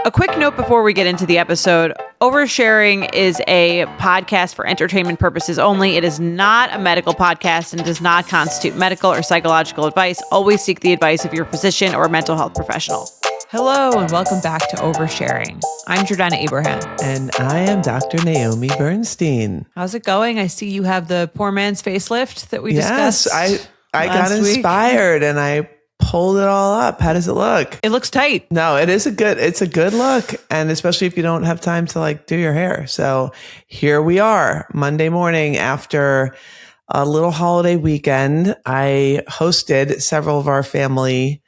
A quick note before we get into the episode. Oversharing is a podcast for entertainment purposes only. It is not a medical podcast and does not constitute medical or psychological advice. Always seek the advice of your physician or mental health professional. Hello and welcome back to Oversharing. I'm Jordana Abraham. And I am Dr. Naomi Bernstein. How's it going? I see you have the poor man's facelift that we discussed. Yes, I got inspired and I pulled it all up. How does it look? It looks tight. No, it's a good look. And especially if you don't have time to do your hair. So here we are, Monday morning after a little holiday weekend. I hosted several of our family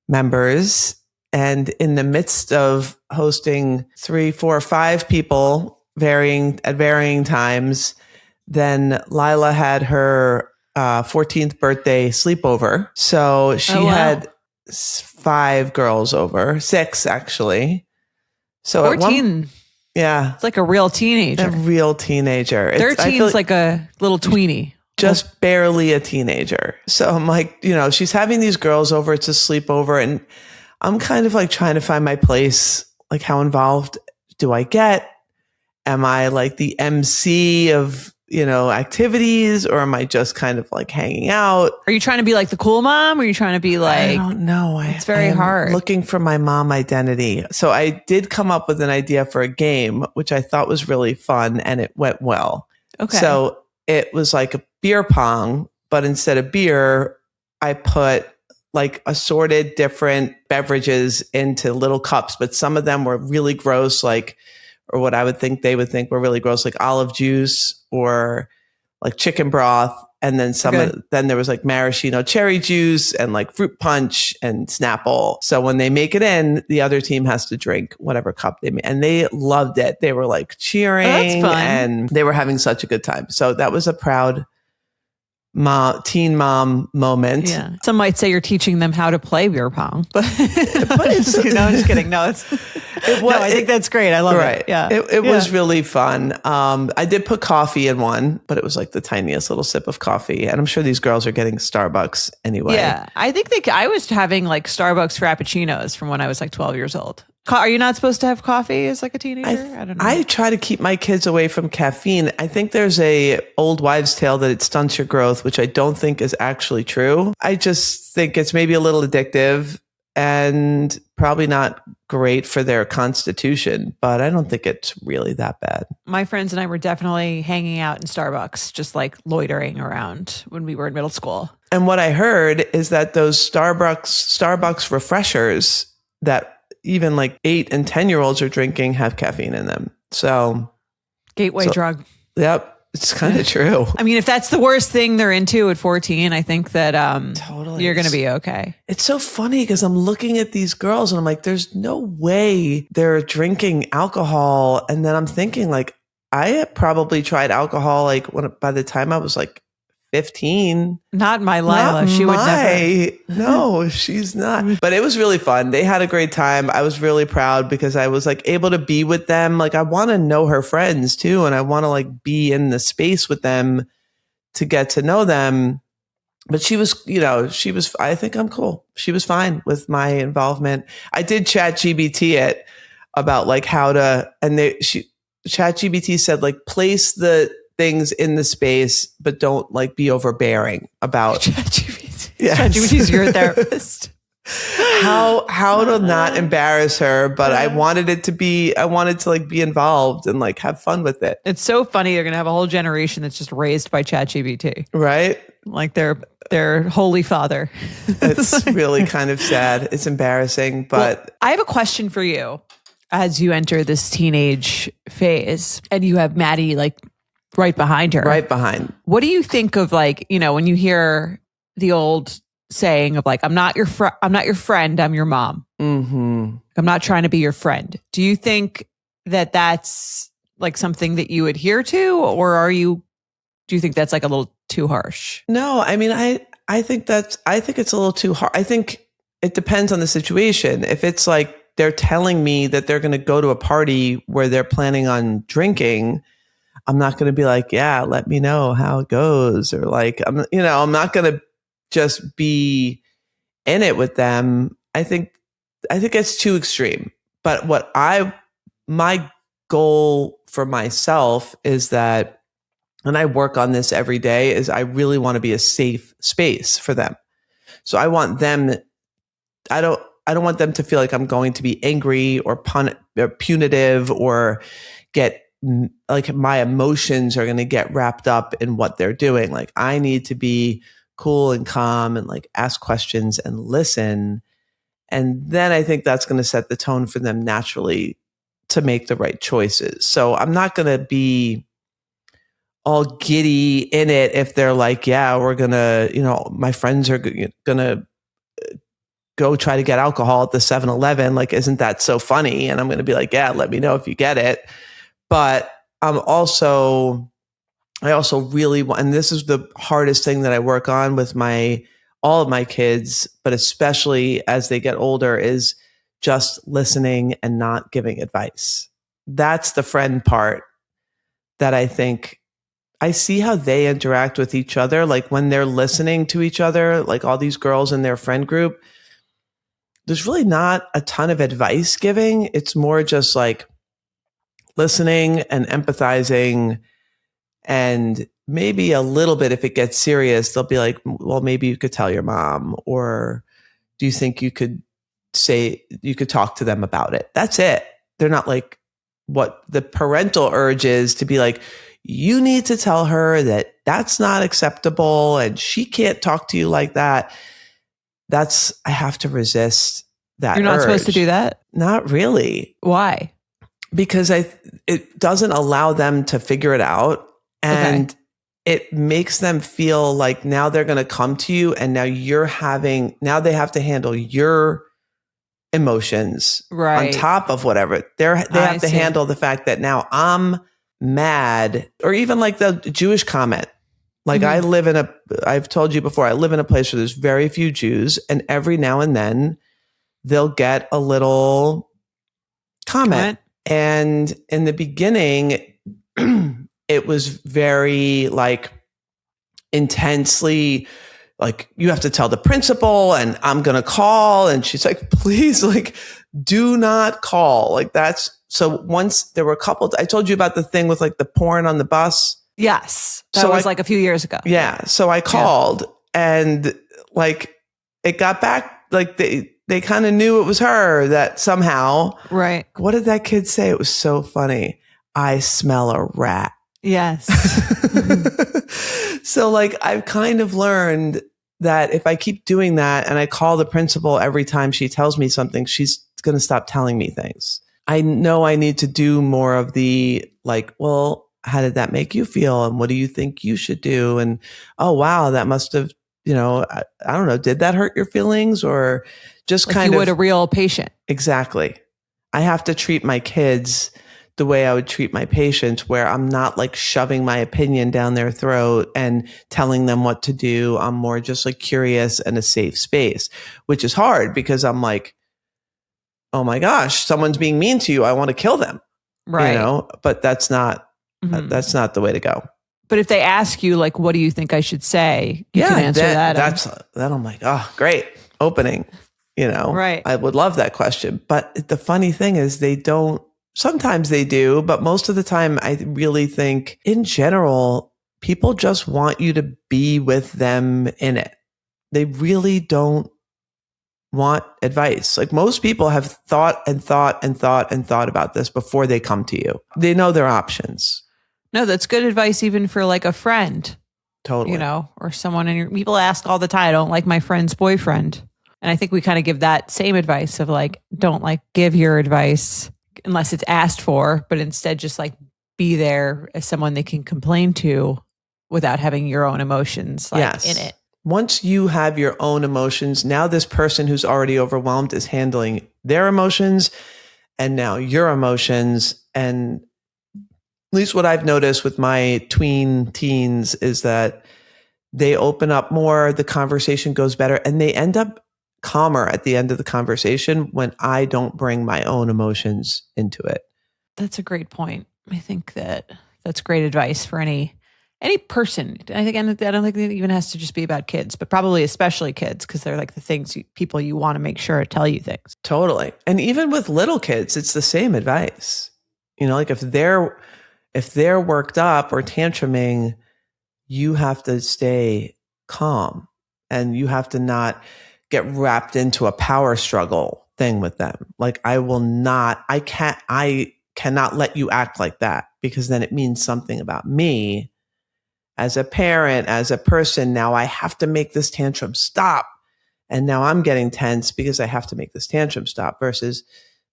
members. And in the midst of hosting 3, 4, 5 people at varying times, then Lila had her 14th birthday sleepover. So she had 5 girls over, 6 actually. So 14. Yeah. It's like a real teenager. 13's like a little tweenie. Just barely a teenager. So I'm like, she's having these girls over. It's a sleepover. And I'm kind of trying to find my place. Like, how involved do I get? Am I the MC of activities, or am I just kind of hanging out? Are you trying to be the cool mom, or are you trying to be I don't know. It's very hard. Looking for my mom identity. So I did come up with an idea for a game, which I thought was really fun, and it went well. Okay. So it was like a beer pong, but instead of beer, I put assorted different beverages into little cups, but some of them were really gross, or what I would think they would think were really gross, like olive juice or chicken broth. And then then there was maraschino cherry juice and fruit punch and Snapple. So when they make it in, the other team has to drink whatever cup they made. And they loved it. They were cheering. That's fun. And they were having such a good time. So that was a proud teen mom moment. Yeah. Some might say you're teaching them how to play beer pong, but it's, I'm just kidding. No, I think that's great. I love it. Yeah. It was really fun. I did put coffee in one, but it was the tiniest little sip of coffee. And I'm sure these girls are getting Starbucks anyway. Yeah. I think I was having Starbucks Frappuccinos from when I was 12 years old. Are you not supposed to have coffee as a teenager? I don't know. I try to keep my kids away from caffeine. I think there's a old wives' tale that it stunts your growth, which I don't think is actually true. I just think it's maybe a little addictive and probably not great for their constitution, but I don't think it's really that bad. My friends and I were definitely hanging out in Starbucks, just loitering around when we were in middle school. And what I heard is that those Starbucks refreshers that even 8 and 10-year-olds are drinking have caffeine in them. So gateway drug. Yep. It's kind of true. I mean, if that's the worst thing they're into at 14, I think that totally. You're going to be okay. It's so funny because I'm looking at these girls and I'm there's no way they're drinking alcohol. And then I'm thinking I had probably tried alcohol by the time I was 15. Not my Lila. She would never. No, she's not. But it was really fun. They had a great time. I was really proud because I was able to be with them. I want to know her friends too. And I want to be in the space with them to get to know them. But she was, I think I'm cool. She was fine with my involvement. I did ChatGPT it about how to, and ChatGPT said place the things in the space, but don't be overbearing about ChatGPT. Yes. ChatGPT's your therapist. how to not embarrass her, but I wanted to be involved and have fun with it. It's so funny. You're going to have a whole generation that's just raised by ChatGPT. Right? Their holy father. It's really kind of sad. It's embarrassing, but well, I have a question for you as you enter this teenage phase and you have Maddie right behind her. Right behind. What do you think of when you hear the old saying of I'm not your friend, I'm your mom. Mm-hmm. I'm not trying to be your friend. Do you think that that's something that you adhere to, or do you think that's a little too harsh? No, I mean, I think it's a little too hard. I think it depends on the situation. If it's they're telling me that they're going to go to a party where they're planning on drinking, I'm not going to be yeah, let me know how it goes. Or I'm not going to just be in it with them. I think it's too extreme. But my goal for myself is that, and I work on this every day, is I really want to be a safe space for them. So I want them, I don't want them to feel like I'm going to be angry or punitive or get like my emotions are going to get wrapped up in what they're doing. Like I need to be cool and calm and like ask questions and listen. And then I think that's going to set the tone for them naturally to make the right choices. So I'm not going to be all giddy in it if they're like, yeah, we're going to, my friends are going to go try to get alcohol at the 7-Eleven. Like, isn't that so funny? And I'm going to be like, yeah, let me know if you get it. But I also really want, and this is the hardest thing that I work on with all of my kids, but especially as they get older, is just listening and not giving advice. That's the friend part that I think I see how they interact with each other. Like when they're listening to each other, like all these girls in their friend group, there's really not a ton of advice giving. It's more just like listening and empathizing, and maybe a little bit, if it gets serious, they'll be like, well, maybe you could tell your mom, or do you think you could talk to them about it? That's it. They're not like what the parental urge is to be like, you need to tell her that that's not acceptable and she can't talk to you like that. I have to resist that. You're not supposed to do that? Not really. Why? Because it doesn't allow them to figure it out. And it makes them feel like now they're going to come to you and now now they have to handle your emotions on top of whatever. They have to handle the fact that now I'm mad, or even like the Jewish comment. Like I've told you before, I live in a place where there's very few Jews, and every now and then they'll get a little comment. And in the beginning, it was very like intensely like, you have to tell the principal and I'm going to call. And she's like, please, like, do not call. Like so once there were a couple, I told you about the thing with like the porn on the bus. Yes. That was like a few years ago. Yeah. So I called and like it got back, like they kind of knew it was her that somehow. Right. What did that kid say? It was so funny. I smell a rat. Yes. So like I've kind of learned that if I keep doing that and I call the principal every time she tells me something, she's going to stop telling me things. I know I need to do more of the like, well, how did that make you feel? And what do you think you should do? And, oh, wow, that must have, I don't know, did that hurt your feelings? Or just like kind of. You would a real patient. Exactly. I have to treat my kids the way I would treat my patients, where I'm not like shoving my opinion down their throat and telling them what to do. I'm more just like curious and a safe space, which is hard because I'm like, oh my gosh, someone's being mean to you. I want to kill them. Right. But that's not the way to go. But if they ask you, like, what do you think I should say? You can answer that. Then I'm like, oh, great opening. Right. I would love that question. But the funny thing is they don't. Sometimes they do, but most of the time, I really think in general, people just want you to be with them in it. They really don't want advice. Like most people have thought about this before they come to you. They know their options. No, that's good advice even for like a friend. Totally. Or someone people ask all the time, I don't like my friend's boyfriend. And I think we kind of give that same advice of like, don't like give your advice unless it's asked for, but instead just like be there as someone they can complain to without having your own emotions in it. Once you have your own emotions, now this person who's already overwhelmed is handling their emotions and now your emotions. And at least what I've noticed with my tween teens is that they open up more, the conversation goes better, and they end up calmer at the end of the conversation when I don't bring my own emotions into it. That's a great point. I think that's great advice for any any person. I don't think it even has to just be about kids, but probably especially kids, because they're like the things people you want to make sure tell you things. Totally. And even with little kids, it's the same advice. Like if they're worked up or tantruming, you have to stay calm and you have to not get wrapped into a power struggle thing with them. Like I cannot let you act like that, because then it means something about me as a parent, as a person. Now I have to make this tantrum stop. And now I'm getting tense because I have to make this tantrum stop, versus,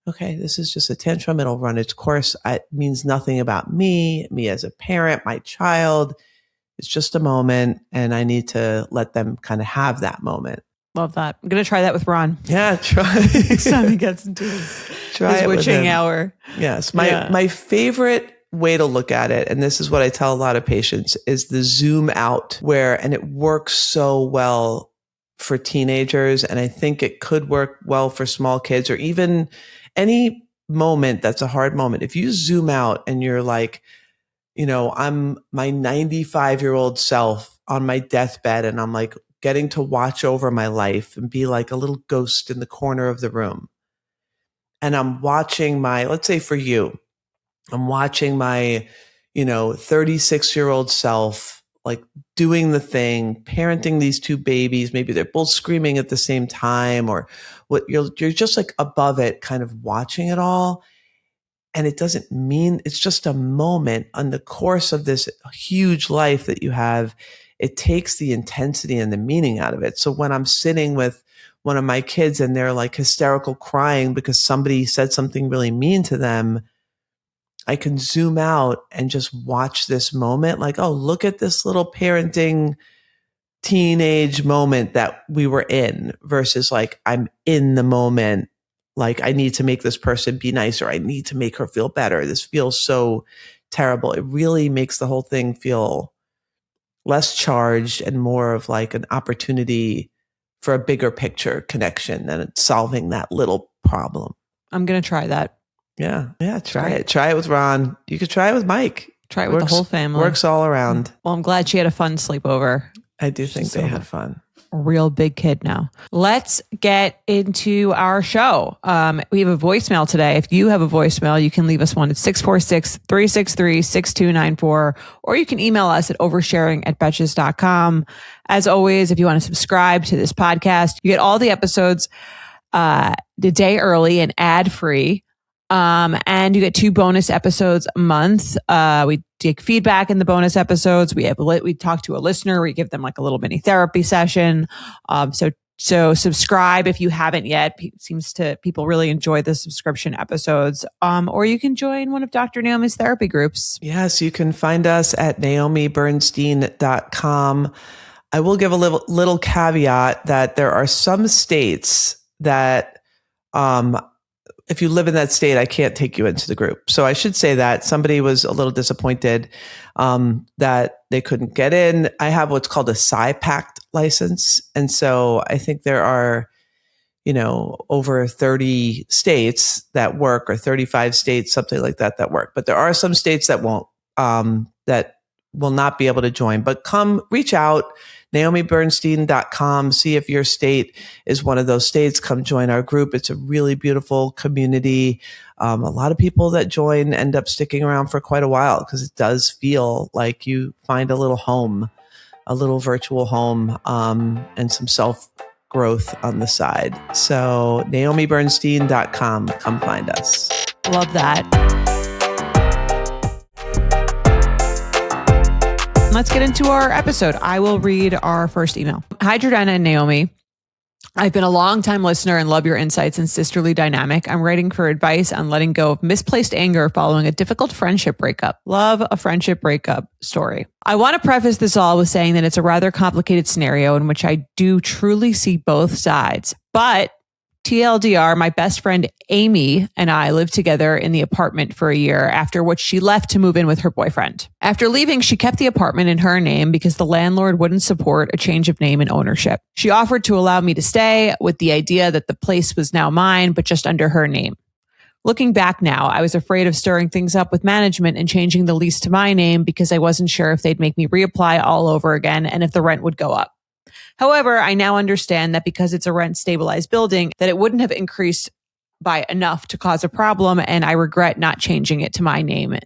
okay, this is just a tantrum. It'll run its course. It means nothing about me as a parent, my child. It's just a moment, and I need to let them kind of have that moment. Love that. I'm going to try that with Ron. Yeah, try. Next time he gets into his witching hour. Yes. My favorite way to look at it, and this is what I tell a lot of patients, is the zoom out and it works so well for teenagers. And I think it could work well for small kids, or even any moment that's a hard moment. If you zoom out and you're like, I'm my 95-year-old self on my deathbed, and I'm like getting to watch over my life and be like a little ghost in the corner of the room. And I'm watching let's say for you, I'm watching my, 36-year-old self, like doing the thing, parenting these two babies. Maybe they're both screaming at the same time, or what you're just like above it, kind of watching it all. And it doesn't mean, it's just a moment on the course of this huge life that you have. It takes the intensity and the meaning out of it. So when I'm sitting with one of my kids and they're like hysterical crying because somebody said something really mean to them, I can zoom out and just watch this moment. Like, oh, look at this little parenting teenage moment that we were in, versus like I'm in the moment. Like I need to make this person be nicer. I need to make her feel better. This feels so terrible. It really makes the whole thing feel less charged and more of like an opportunity for a bigger picture connection than solving that little problem. I'm going to try that. Yeah. Try it. Try it with Ron. You could try it with Mike. Try it with the whole family. Works all around. Well, I'm glad she had a fun sleepover. I do think they had fun. A real big kid now. Let's get into our show. We have a voicemail today. If you have a voicemail, you can leave us one at 646-363-6294, or you can email us at oversharing@betches.com. As always, if you want to subscribe to this podcast, you get all the episodes the day early and ad-free. And you get 2 bonus episodes a month. We take feedback in the bonus episodes. We talk to a listener. We give them like a little mini therapy session. So subscribe if you haven't yet. People really enjoy the subscription episodes. Or you can join one of Dr. Naomi's therapy groups. Yes, you can find us at naomibernstein.com. I will give a little caveat that there are some states that, if you live in that state, I can't take you into the group. So I should say that somebody was a little disappointed that they couldn't get in. I have what's called a SciPact license. And so I think there are, over 30 states that work, or 35 states, something like that work. But there are some states that won't, that will not be able to join. But come reach out, naomibernstein.com. See if your state is one of those states. Come join our group. It's a really beautiful community. A lot of people that join end up sticking around for quite a while, because it does feel like you find a little home, a little virtual home, and some self-growth on the side. So naomibernstein.com. Come find us. Love that. Let's get into our episode. I will read our first email. Hi, Jordana and Naomi. I've been a long-time listener and love your insights and sisterly dynamic. I'm writing for advice on letting go of misplaced anger following a difficult friendship breakup. Love a friendship breakup story. I want to preface this all with saying that it's a rather complicated scenario in which I do truly see both sides. But TLDR, my best friend Amy and I lived together in the apartment for a year, after which she left to move in with her boyfriend. After leaving, she kept the apartment in her name because the landlord wouldn't support a change of name and ownership. She offered to allow me to stay with the idea that the place was now mine, but just under her name. Looking back now, I was afraid of stirring things up with management and changing the lease to my name because I wasn't sure if they'd make me reapply all over again and if the rent would go up. However, I now understand that because it's a rent stabilized building, that it wouldn't have increased by enough to cause a problem, and I regret not changing it to my name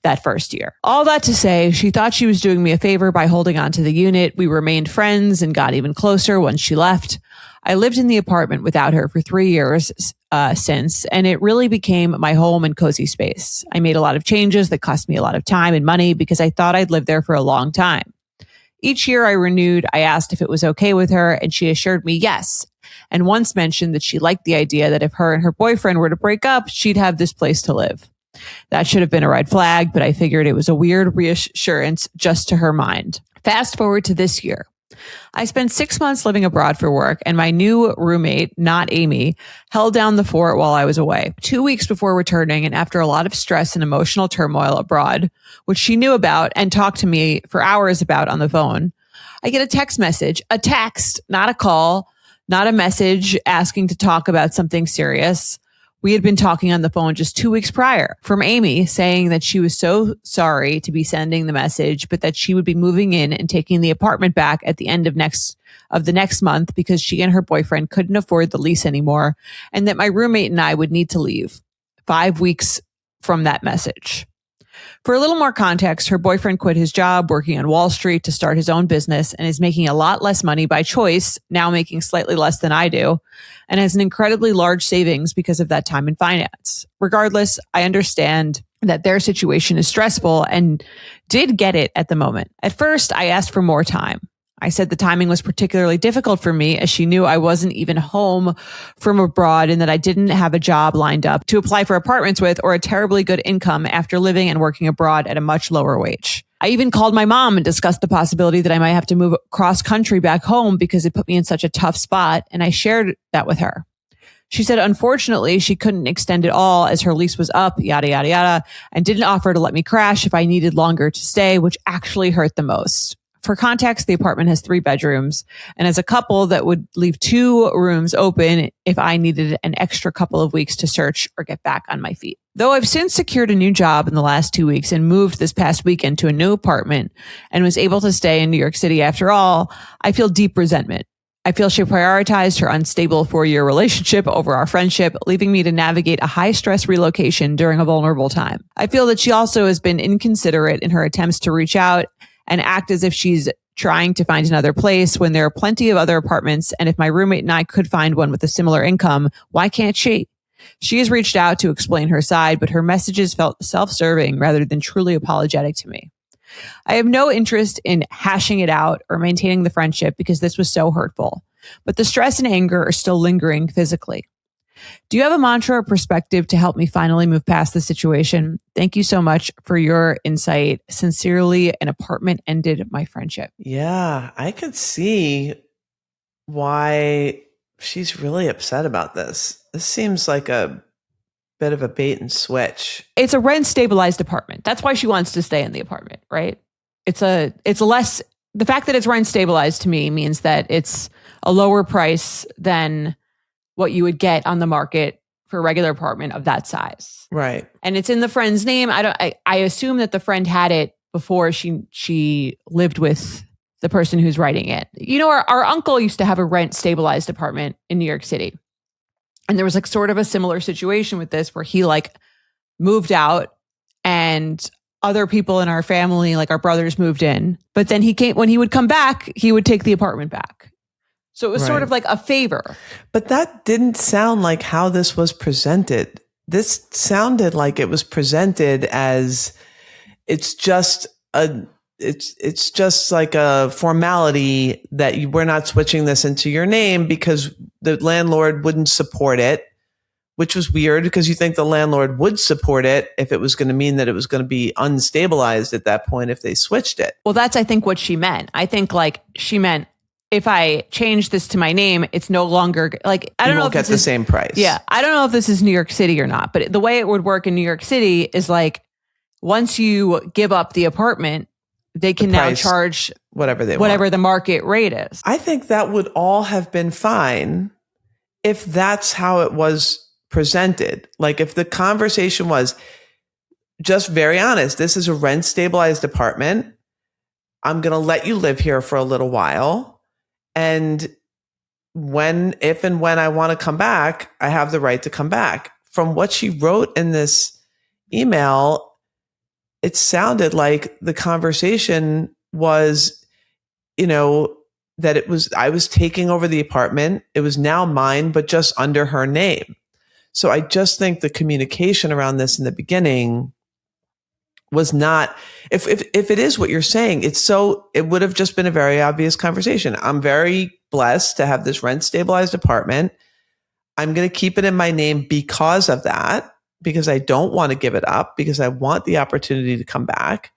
that first year. All that to say, she thought she was doing me a favor by holding on to the unit. We remained friends and got even closer once she left. I lived in the apartment without her for 3 years since, and it really became my home and cozy space. I made a lot of changes that cost me a lot of time and money because I thought I'd lived there for a long time. Each year I renewed, I asked if it was okay with her, and she assured me yes, and once mentioned that she liked the idea that if her and her boyfriend were to break up, she'd have this place to live. That should have been a red flag, but I figured it was a weird reassurance just to her mind. Fast forward to this year. I spent 6 months living abroad for work, and my new roommate, not Amy, held down the fort while I was away. 2 weeks before returning, and after a lot of stress and emotional turmoil abroad, which she knew about and talked to me for hours about on the phone, I get a text message, a text, not a call, not a message asking to talk about something serious. We had been talking on the phone just 2 weeks prior from Amy saying that she was so sorry to be sending the message, but that she would be moving in and taking the apartment back at the end of the next month because she and her boyfriend couldn't afford the lease anymore, and that my roommate and I would need to leave 5 weeks from that message. For a little more context, her boyfriend quit his job working on Wall Street to start his own business and is making a lot less money by choice, now making slightly less than I do, and has an incredibly large savings because of that time in finance. Regardless, I understand that their situation is stressful and did get it at the moment. At first, I asked for more time. I said the timing was particularly difficult for me as she knew I wasn't even home from abroad and that I didn't have a job lined up to apply for apartments with or a terribly good income after living and working abroad at a much lower wage. I even called my mom and discussed the possibility that I might have to move cross country back home because it put me in such a tough spot, and I shared that with her. She said, unfortunately, she couldn't extend it all as her lease was up, yada, yada, yada, and didn't offer to let me crash if I needed longer to stay, which actually hurt the most. For context, the apartment has 3 bedrooms, and as a couple that would leave 2 rooms open if I needed an extra couple of weeks to search or get back on my feet. Though I've since secured a new job in the last 2 weeks and moved this past weekend to a new apartment and was able to stay in New York City after all, I feel deep resentment. I feel she prioritized her unstable 4-year relationship over our friendship, leaving me to navigate a high-stress relocation during a vulnerable time. I feel that she also has been inconsiderate in her attempts to reach out and act as if she's trying to find another place when there are plenty of other apartments, and if my roommate and I could find one with a similar income, why can't she? She has reached out to explain her side, but her messages felt self-serving rather than truly apologetic to me. I have no interest in hashing it out or maintaining the friendship because this was so hurtful, but the stress and anger are still lingering physically. Do you have a mantra or perspective to help me finally move past the situation? Thank you so much for your insight. Sincerely, an apartment ended my friendship. Yeah, I could see why she's really upset about this. This seems like a bit of a bait and switch. It's a rent stabilized apartment. That's why she wants to stay in the apartment, right? The fact that it's rent stabilized to me means that it's a lower price than what you would get on the market for a regular apartment of that size. Right. And it's in the friend's name. I assume that the friend had it before she lived with the person who's writing it. You know, our uncle used to have a rent stabilized apartment in New York City. And there was like sort of a similar situation with this where he like moved out and other people in our family, like our brothers, moved in. But then when he would come back, he would take the apartment back. So it was sort of like a favor. But that didn't sound like how this was presented. This sounded like it was presented as it's just like a formality that we're not switching this into your name because the landlord wouldn't support it, which was weird because you think the landlord would support it if it was going to mean that it was going to be unstabilized at that point if they switched it. Well, that's, I think, what she meant. I think like she meant, if I change this to my name, it's no longer like, I don't know if get the same price. Yeah. I don't know if this is New York City or not, but the way it would work in New York City is like, once you give up the apartment, they can now charge whatever the market rate is. I think that would all have been fine if that's how it was presented. Like if the conversation was just very honest, this is a rent stabilized apartment. I'm going to let you live here for a little while. And if and when I want to come back, I have the right to come back. From what she wrote in this email, it sounded like the conversation was, that I was taking over the apartment. It was now mine, but just under her name. So I just think the communication around this in the beginning was not, if it is what you're saying, it would have just been a very obvious conversation. I'm very blessed to have this rent stabilized apartment. I'm going to keep it in my name because of that, because I don't want to give it up, because I want the opportunity to come back.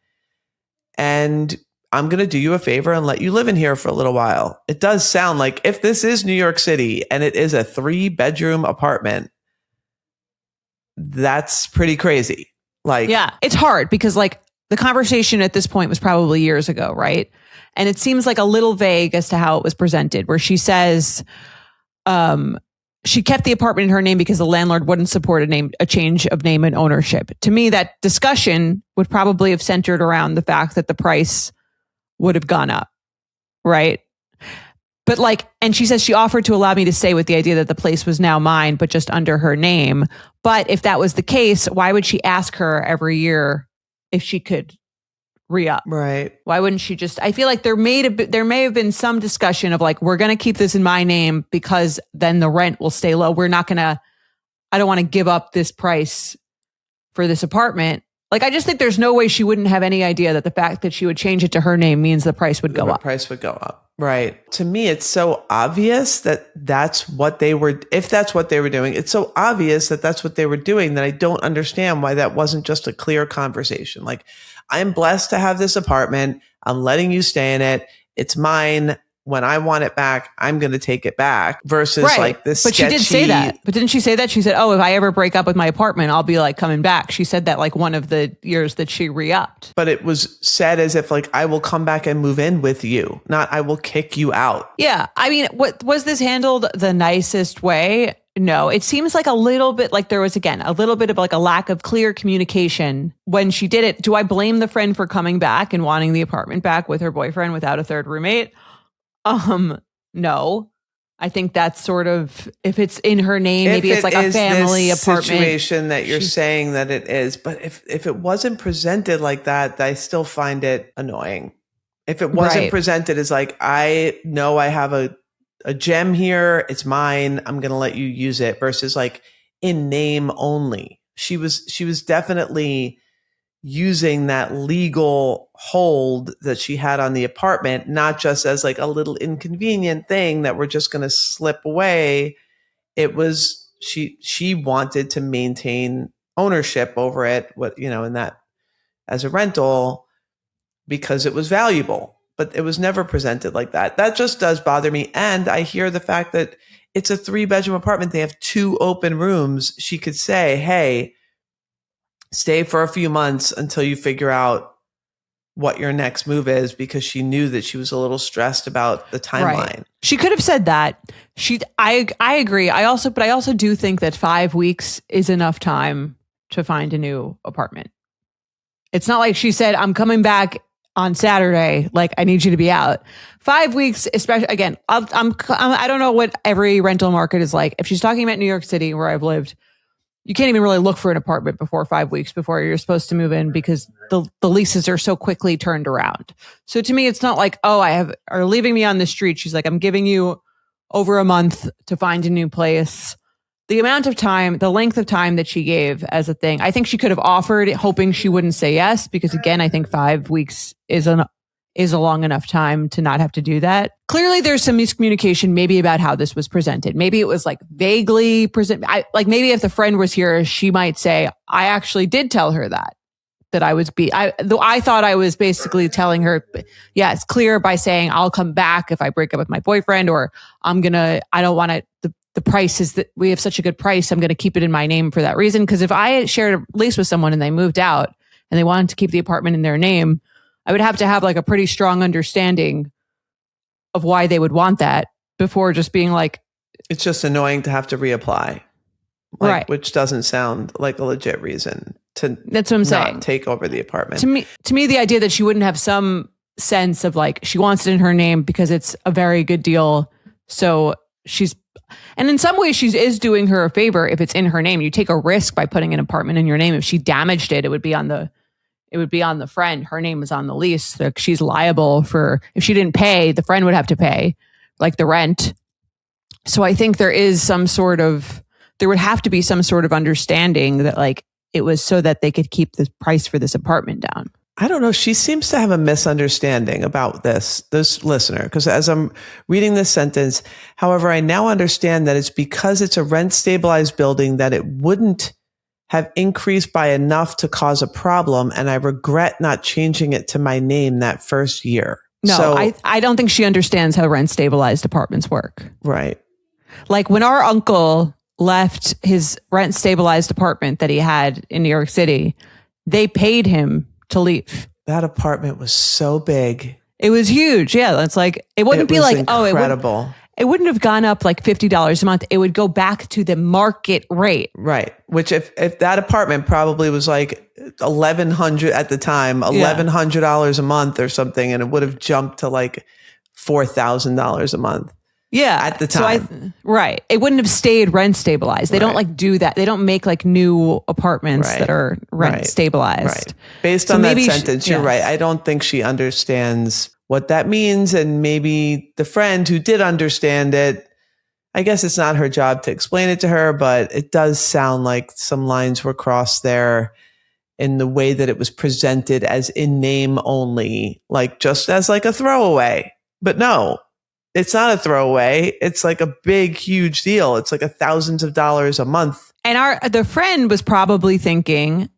And I'm going to do you a favor and let you live in here for a little while. It does sound like if this is New York City and it is a 3-bedroom apartment, that's pretty crazy. Like, yeah, it's hard because like the conversation at this point was probably years ago, right? And it seems like a little vague as to how it was presented, where she says she kept the apartment in her name because the landlord wouldn't support a change of name and ownership. To me, that discussion would probably have centered around the fact that the price would have gone up, right? But like, and she says she offered to allow me to stay with the idea that the place was now mine, but just under her name. But if that was the case, why would she ask her every year if she could re-up? Right. Why wouldn't she just, I feel like there may have been some discussion of like, we're going to keep this in my name because then the rent will stay low. I don't want to give up this price for this apartment. Like, I just think there's no way she wouldn't have any idea that the fact that she would change it to her name means the price would go up. The price would go up. Right. To me, it's so obvious that that's what they were, if that's what they were doing, it's so obvious that that's what they were doing that I don't understand why that wasn't just a clear conversation. Like, I'm blessed to have this apartment. I'm letting you stay in it. It's mine. When I want it back, I'm going to take it back versus like this. But sketchy, she did say that. But didn't she say that? She said, oh, if I ever break up with my apartment, I'll be like coming back. She said that like one of the years that she re-upped. But it was said as if like, I will come back and move in with you, not I will kick you out. Yeah. I mean, what was this handled the nicest way? No, it seems like a little bit like there was, again, a little bit of like a lack of clear communication when she did it. Do I blame the friend for coming back and wanting the apartment back with her boyfriend without a third roommate? No. I think that's sort of, if it's in her name, maybe it's like a family apartment situation that you're saying that it is. But if it wasn't presented like that, I still find it annoying. If it wasn't presented as like, I know I have a gem here, it's mine, I'm going to let you use it, versus like in name only. She was definitely using that legal hold that she had on the apartment, not just as like a little inconvenient thing that we're just going to slip away. It was, she wanted to maintain ownership over it, in that as a rental, because it was valuable, but it was never presented like that. That just does bother me. And I hear the fact that it's a 3-bedroom apartment. They have 2 open rooms. She could say, hey, stay for a few months until you figure out what your next move is, because she knew that she was a little stressed about the timeline. Right. She could have said that. I agree. I also do think that 5 weeks is enough time to find a new apartment. It's not like she said, I'm coming back on Saturday, like I need you to be out. 5 weeks, especially, again, I don't know what every rental market is like. If she's talking about New York City, where I've lived, you can't even really look for an apartment before 5 weeks before you're supposed to move in, because the leases are so quickly turned around. So to me, it's not like, oh, are leaving me on the street. She's like, I'm giving you over a month to find a new place. The amount of time, the length of time that she gave as a thing, I think she could have offered, hoping she wouldn't say yes, because again, I think 5 weeks is a long enough time to not have to do that. Clearly, there's some miscommunication maybe about how this was presented. Maybe it was like vaguely present. Like maybe if the friend was here, she might say, I actually did tell her that I thought I was basically telling her, yeah, it's clear by saying I'll come back if I break up with my boyfriend, or I don't want to, the price is that we have such a good price, I'm going to keep it in my name for that reason. Because if I shared a lease with someone and they moved out and they wanted to keep the apartment in their name, I would have to have like a pretty strong understanding of why they would want that before just being like, it's just annoying to have to reapply. Right. which doesn't sound like a legit reason to That's what I'm saying. take over the apartment. To me, the idea that she wouldn't have some sense of like, she wants it in her name because it's a very good deal. So and in some ways she is doing her a favor if it's in her name. You take a risk by putting an apartment in your name. If she damaged it, it would be on the friend. Her name is on the lease. Like, she's liable for, if she didn't pay, the friend would have to pay, like the rent. So I think there would have to be some sort of understanding that like it was so that they could keep the price for this apartment down. I don't know. She seems to have a misunderstanding about this listener, because as I'm reading this sentence, however, I now understand that it's because it's a rent stabilized building that it wouldn't have increased by enough to cause a problem. And I regret not changing it to my name that first year. No, so, I don't think she understands how rent stabilized apartments work. Right. Like when our uncle left his rent stabilized apartment that he had in New York City, they paid him to leave. That apartment was so big. It was huge. Yeah. It's like, it wouldn't be like, incredible. It wouldn't have gone up like $50 a month. It would go back to the market rate. Right. Which if that apartment probably was like $1,100 at the time, $1,100 a month or something, and it would have jumped to like $4,000 a month. Yeah. At the time. Right. It wouldn't have stayed rent stabilized. They don't like do that. They don't make like new apartments that are rent stabilized. Right. Based on that sentence, you're right. I don't think she understands what that means. And maybe the friend who did understand it, I guess it's not her job to explain it to her, but it does sound like some lines were crossed there in the way that it was presented as in name only, like just as like a throwaway. But no, it's not a throwaway. It's like a big, huge deal. It's like thousands of dollars a month. And the friend was probably thinking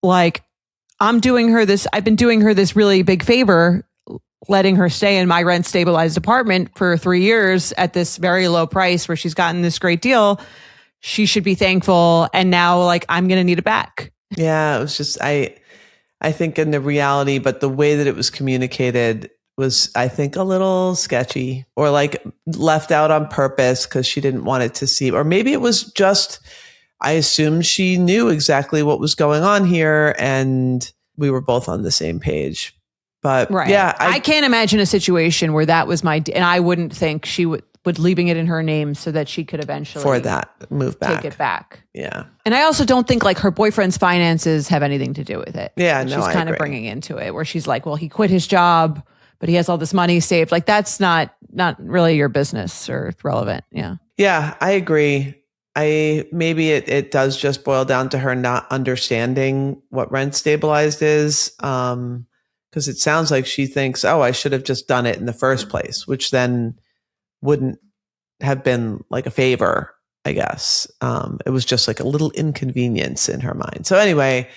like, I've been doing her this really big favor, letting her stay in my rent stabilized apartment for 3 years at this very low price where she's gotten this great deal. She should be thankful. And now like, I'm going to need it back. Yeah. It was just, I think in the reality, but the way that it was communicated was, I think, a little sketchy, or like left out on purpose because she didn't want it to seem, or maybe it was just, I assume she knew exactly what was going on here and we were both on the same page. But yeah, I can't imagine a situation where that was and I wouldn't think she would leaving it in her name so that she could eventually move back. Take it back. Yeah. And I also don't think like her boyfriend's finances have anything to do with it. Yeah, no, she's kind of bringing into it where she's like, well, he quit his job, but he has all this money saved. Like that's not really your business or relevant. Yeah. Yeah, I agree. Maybe it does just boil down to her not understanding what rent stabilized is. Because it sounds like she thinks, oh, I should have just done it in the first place, which then wouldn't have been like a favor, I guess. It was just like a little inconvenience in her mind. So anyway,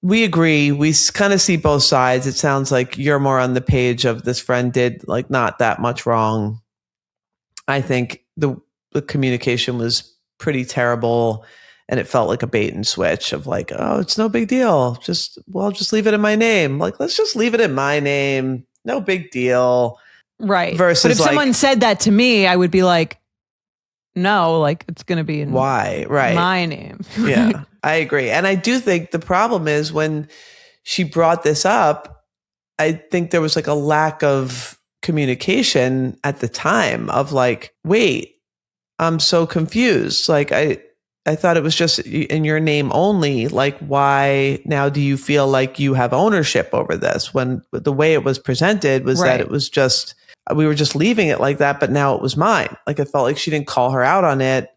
we agree. We kind of see both sides. It sounds like you're more on the page of this friend did like not that much wrong. I think the communication was pretty terrible. And it felt like a bait and switch of like, oh, it's no big deal. Just leave it in my name. Like, let's just leave it in my name. No big deal. Right. Versus but if someone said that to me, I would be like, no, like it's going to be in my name. Yeah, I agree. And I do think the problem is when she brought this up, I think there was like a lack of communication at the time of like, wait, I'm so confused. Like I thought it was just in your name only. Like, why now do you feel like you have ownership over this? When the way it was presented was that it was just, we were just leaving it like that, but now it was mine. Like, it felt like she didn't call her out on it.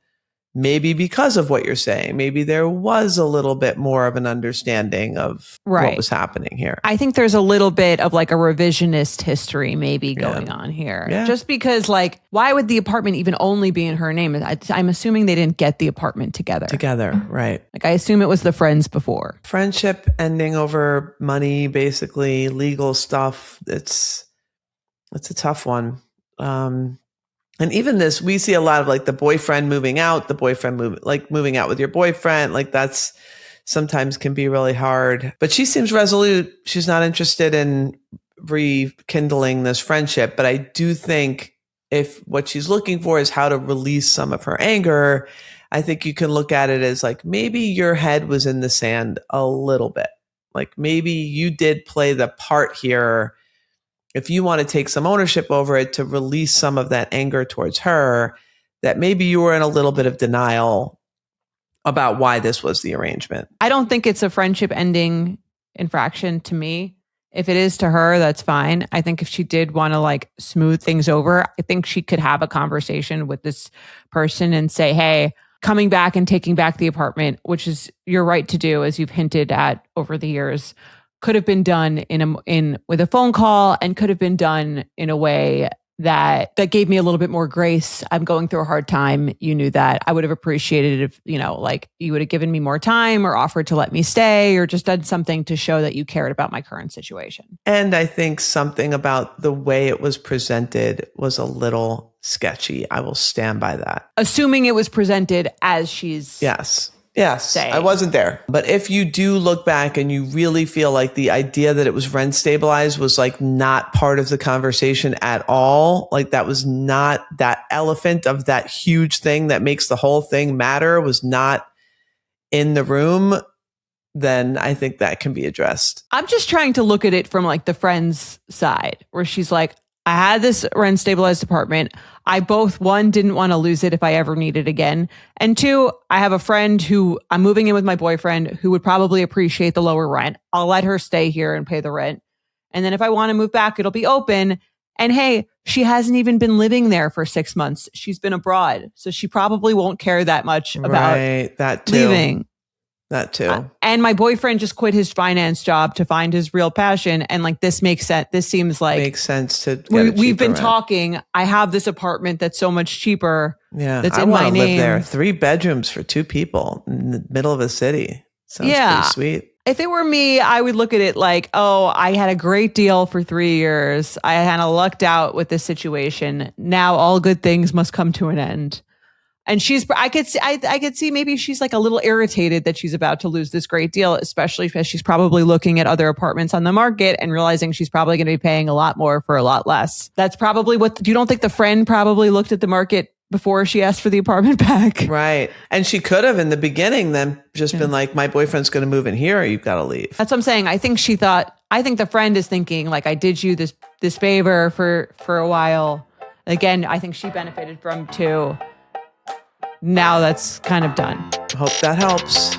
Maybe because of what you're saying, maybe there was a little bit more of an understanding of what was happening here. I think there's a little bit of like a revisionist history maybe going on here. Yeah. Just because like, why would the apartment even only be in her name? I'm assuming they didn't get the apartment together. Right. Like I assume it was the friends before. Friendship ending over money, basically legal stuff. It's a tough one. And even this, we see a lot of like the boyfriend moving out, moving out with your boyfriend. Like that's sometimes can be really hard. But she seems resolute. She's not interested in rekindling this friendship. But I do think if what she's looking for is how to release some of her anger, I think you can look at it as like maybe your head was in the sand a little bit. Like maybe you did play the part here. If you want to take some ownership over it to release some of that anger towards her, that maybe you were in a little bit of denial about why this was the arrangement. I don't think it's a friendship ending infraction to me. If it is to her, that's fine. I think if she did want to like smooth things over, I think she could have a conversation with this person and say, hey, coming back and taking back the apartment, which is your right to do, as you've hinted at over the years, could have been done with a phone call and could have been done in a way that gave me a little bit more grace. I'm going through a hard time. You knew that. I would have appreciated it if, like you would have given me more time or offered to let me stay or just done something to show that you cared about my current situation. And I think something about the way it was presented was a little sketchy. I will stand by that. Assuming it was presented as she's... Yes, saying. I wasn't there. But if you do look back and you really feel like the idea that it was rent stabilized was like not part of the conversation at all, like that was not that elephant of that huge thing that makes the whole thing matter was not in the room, then I think that can be addressed. I'm just trying to look at it from like the friend's side where she's like, I had this rent stabilized apartment. I both, one, didn't want to lose it if I ever need it again. And two, I have a friend who I'm moving in with my boyfriend who would probably appreciate the lower rent. I'll let her stay here and pay the rent. And then if I want to move back, it'll be open. And hey, she hasn't even been living there for 6 months. She's been abroad. So she probably won't care that much about that too. leaving. That too. And my boyfriend just quit his finance job to find his real passion. And like, this makes sense. This seems like makes sense to we've been talking. I have this apartment that's so much cheaper. Yeah. That's in my name. Live there. 3 bedrooms for 2 people in the middle of a city. Sounds pretty sweet. If it were me, I would look at it like, oh, I had a great deal for 3 years. I kind of lucked out with this situation. Now all good things must come to an end. And I could see maybe she's like a little irritated that she's about to lose this great deal, especially because she's probably looking at other apartments on the market and realizing she's probably going to be paying a lot more for a lot less. That's probably you don't think the friend probably looked at the market before she asked for the apartment back? Right. And she could have in the beginning then just been like, my boyfriend's going to move in here or you've got to leave. That's what I'm saying. I think the friend is thinking like, I did you this favor for a while. Again, I think she benefited from too. Now that's kind of done. Hope that helps.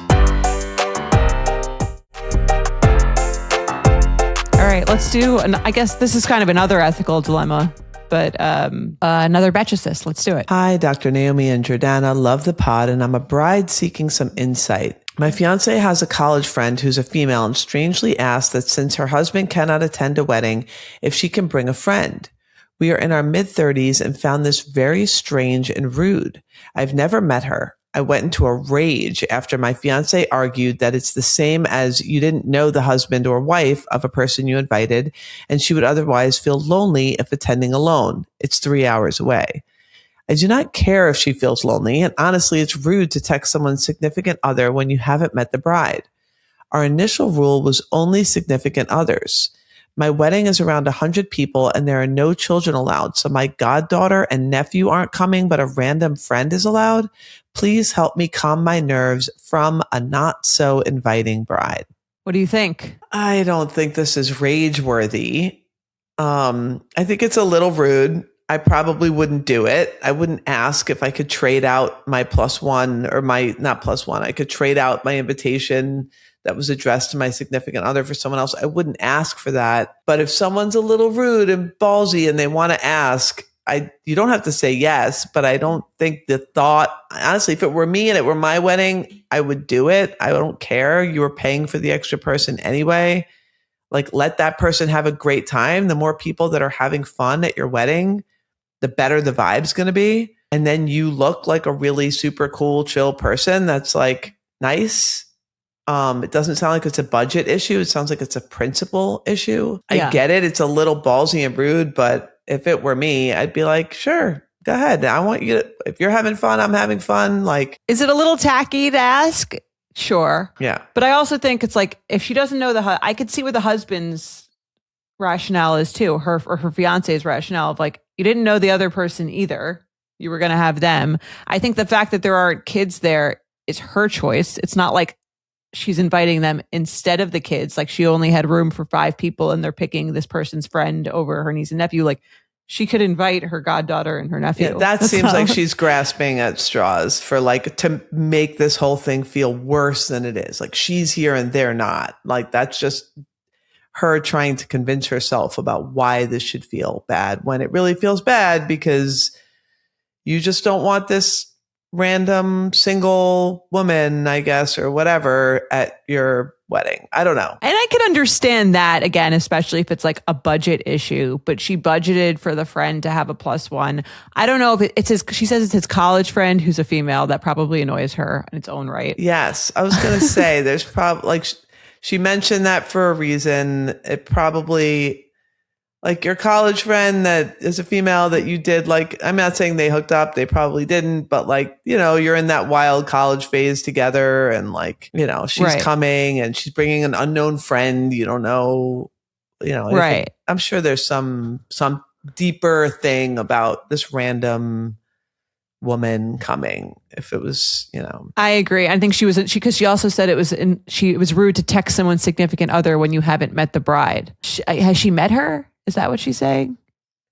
All right, let's do, I guess this is kind of another ethical dilemma, but another Betch assist. Let's do it. Hi, Dr. Naomi and Jordana. Love the pod, and I'm a bride seeking some insight. My fiance has a college friend who's a female and strangely asked that since her husband cannot attend a wedding, if she can bring a friend. We are in our mid-30s and found this very strange and rude. I've never met her. I went into a rage after my fiance argued that it's the same as you didn't know the husband or wife of a person you invited, and she would otherwise feel lonely if attending alone. It's 3 hours away. I do not care if she feels lonely, and honestly, it's rude to text someone's significant other when you haven't met the bride. Our initial rule was only significant others. My wedding is around 100 people and there are no children allowed. So my goddaughter and nephew aren't coming, but a random friend is allowed. Please help me calm my nerves from a not so inviting bride. What do you think? I don't think this is rage worthy. I think it's a little rude. I probably wouldn't do it. I wouldn't ask if I could trade out my +1 or not +1. I could trade out my invitation that was addressed to my significant other for someone else. I wouldn't ask for that. But if someone's a little rude and ballsy and they want to ask, you don't have to say yes, but I don't think the thought, honestly, if it were me and it were my wedding, I would do it. I don't care. You were paying for the extra person anyway. Like, let that person have a great time. The more people that are having fun at your wedding, the better the vibe's going to be. And then you look like a really super cool, chill person that's like nice. It doesn't sound like it's a budget issue. It sounds like it's a principle issue. Yeah. I get it. It's a little ballsy and rude, but if it were me, I'd be like, sure, go ahead. I want you to, if you're having fun, I'm having fun. Like, is it a little tacky to ask? Sure. Yeah. But I also think it's like, if she doesn't know I could see where the husband's rationale is too, her fiance's rationale of like, you didn't know the other person either. you were going to have them. I think the fact that there aren't kids there is her choice. It's not like she's inviting them instead of the kids. Like she only had room for 5 people and they're picking this person's friend over her niece and nephew. Like she could invite her goddaughter and her nephew. Yeah, that seems like she's grasping at straws for like to make this whole thing feel worse than it is. Like she's here and they're not. Like that's just her trying to convince herself about why this should feel bad when it really feels bad because you just don't want this random single woman, I guess, or whatever at your wedding. I don't know. And I can understand that, again, especially if it's like a budget issue, but she budgeted for the friend to have a +1. I don't know if it's his, she says it's his college friend who's a female. That probably annoys her in its own right. Yes. I was going to say there's probably like, she mentioned that for a reason. It probably like your college friend that is a female that you did like, I'm not saying they hooked up, they probably didn't, but like, you know, you're in that wild college phase together and like, you know, she's coming and she's bringing an unknown friend, you don't know, you know, right. I'm sure there's some deeper thing about this random woman coming. If it was, you know, I agree. I think because she also said it was rude to text someone's significant other when you haven't met the bride. Has she met her? Is that what she's saying?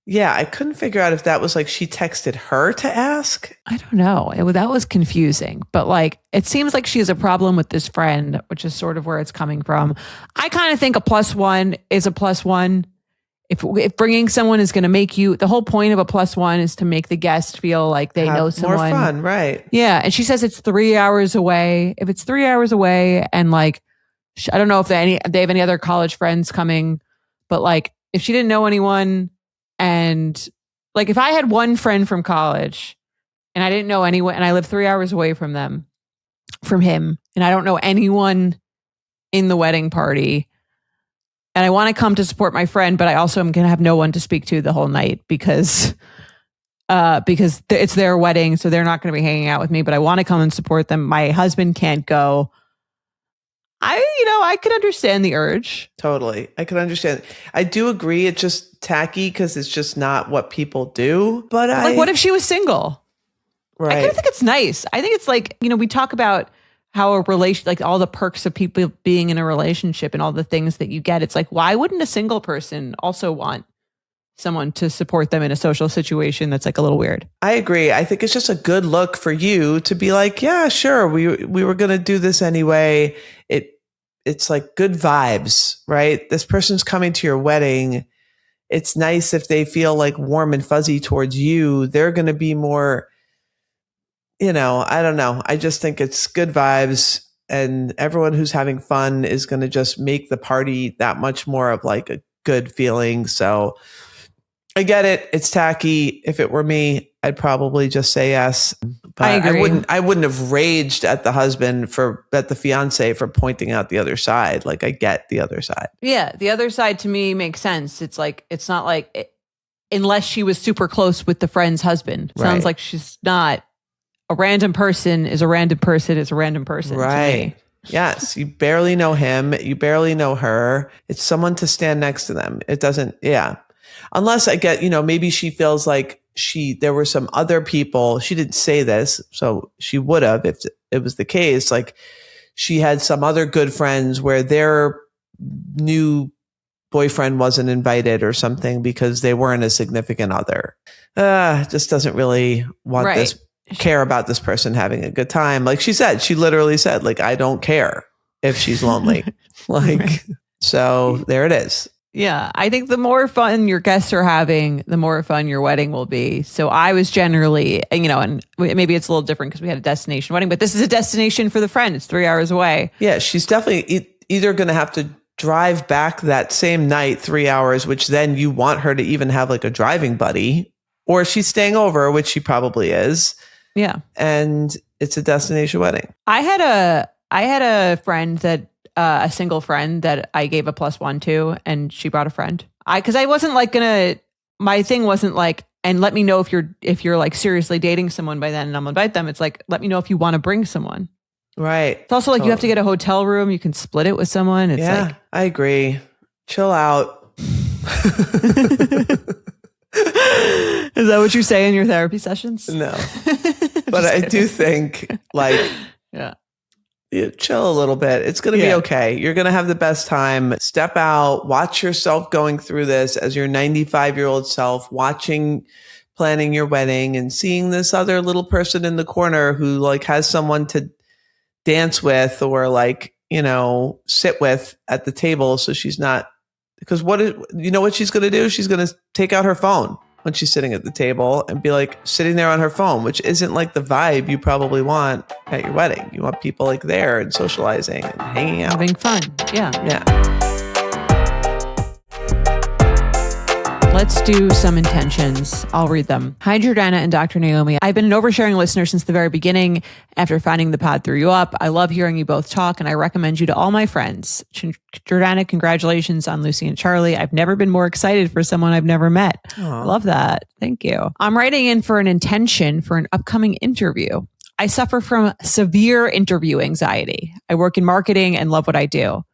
Yeah, I couldn't figure out if that was like she texted her to ask. I don't know. That was confusing. But like, it seems like she has a problem with this friend, which is sort of where it's coming from. I kind of think a +1 is a +1. If bringing someone is going to make you, the whole point of a +1 is to make the guest feel like they know someone. More fun, right? Yeah. And she says it's 3 hours away. If it's 3 hours away and like, I don't know if they have any other college friends coming, but like, if she didn't know anyone and like if I had one friend from college and I didn't know anyone and I live 3 hours away from him and I don't know anyone in the wedding party and I want to come to support my friend, but I also am going to have no one to speak to the whole night because it's their wedding. So they're not going to be hanging out with me, but I want to come and support them. My husband can't go. I could understand the urge. Totally. I could understand. I do agree. It's just tacky because it's just not what people do. But like, what if she was single? Right. I kind of think it's nice. I think it's like, we talk about how a relation, like all the perks of people being in a relationship and all the things that you get. It's like, why wouldn't a single person also want someone to support them in a social situation that's like a little weird? I agree. I think it's just a good look for you to be like, yeah, sure. We were going to do this anyway. It's like good vibes, right? This person's coming to your wedding. It's nice if they feel like warm and fuzzy towards you. They're going to be more, I don't know. I just think it's good vibes and everyone who's having fun is going to just make the party that much more of like a good feeling. So I get it. It's tacky. If it were me, I'd probably just say yes. But I agree. I wouldn't have raged at the fiance for pointing out the other side. Like I get the other side. Yeah. The other side to me makes sense. It's like, it's not like, unless she was super close with the friend's husband. Sounds like she's not. A random person is a random person is a random person. Right. Yes. You barely know him. You barely know her. It's someone to stand next to them. It doesn't. Yeah. Unless I get, maybe she feels like there were some other people. She didn't say this, so she would have if it was the case. Like she had some other good friends where their new boyfriend wasn't invited or something because they weren't a significant other. Just doesn't really want care about this person having a good time. Like she literally said, like, I don't care if she's lonely. So there it is. Yeah, I think the more fun your guests are having, the more fun your wedding will be. So I was generally, and maybe it's a little different because we had a destination wedding, but this is a destination for the friend. It's 3 hours away. Yeah, she's definitely either going to have to drive back that same night 3 hours, which then you want her to even have like a driving buddy, or she's staying over, which she probably is. Yeah. And it's a destination wedding. I had a friend a single friend that I gave a +1 to, and she brought a friend. Because I wasn't like my thing wasn't like, and let me know if you're like seriously dating someone by then and I'm gonna invite them. It's like, let me know if you want to bring someone. Right. It's also like you have to get a hotel room. You can split it with someone. It's like, I agree. Chill out. Is that what you say in your therapy sessions? No. But I do think like, yeah. Chill a little bit. It's going to be okay. You're going to have the best time. Step out, watch yourself going through this as your 95-year-old self, planning your wedding and seeing this other little person in the corner who like has someone to dance with or like, sit with at the table. So she's not, because what she's going to do? She's going to take out her phone when she's sitting at the table and be like sitting there on her phone, which isn't like the vibe you probably want at your wedding. You want people like there and socializing and hanging out. Having fun. Yeah. Yeah. Let's do some intentions. I'll read them. Hi, Jordana and Dr. Naomi. I've been an oversharing listener since the very beginning. After finding the pod threw you up, I love hearing you both talk, and I recommend you to all my friends. Jordana, congratulations on Lucy and Charlie. I've never been more excited for someone I've never met. Aww. Love that. Thank you. I'm writing in for an intention for an upcoming interview. I suffer from severe interview anxiety. I work in marketing and love what I do.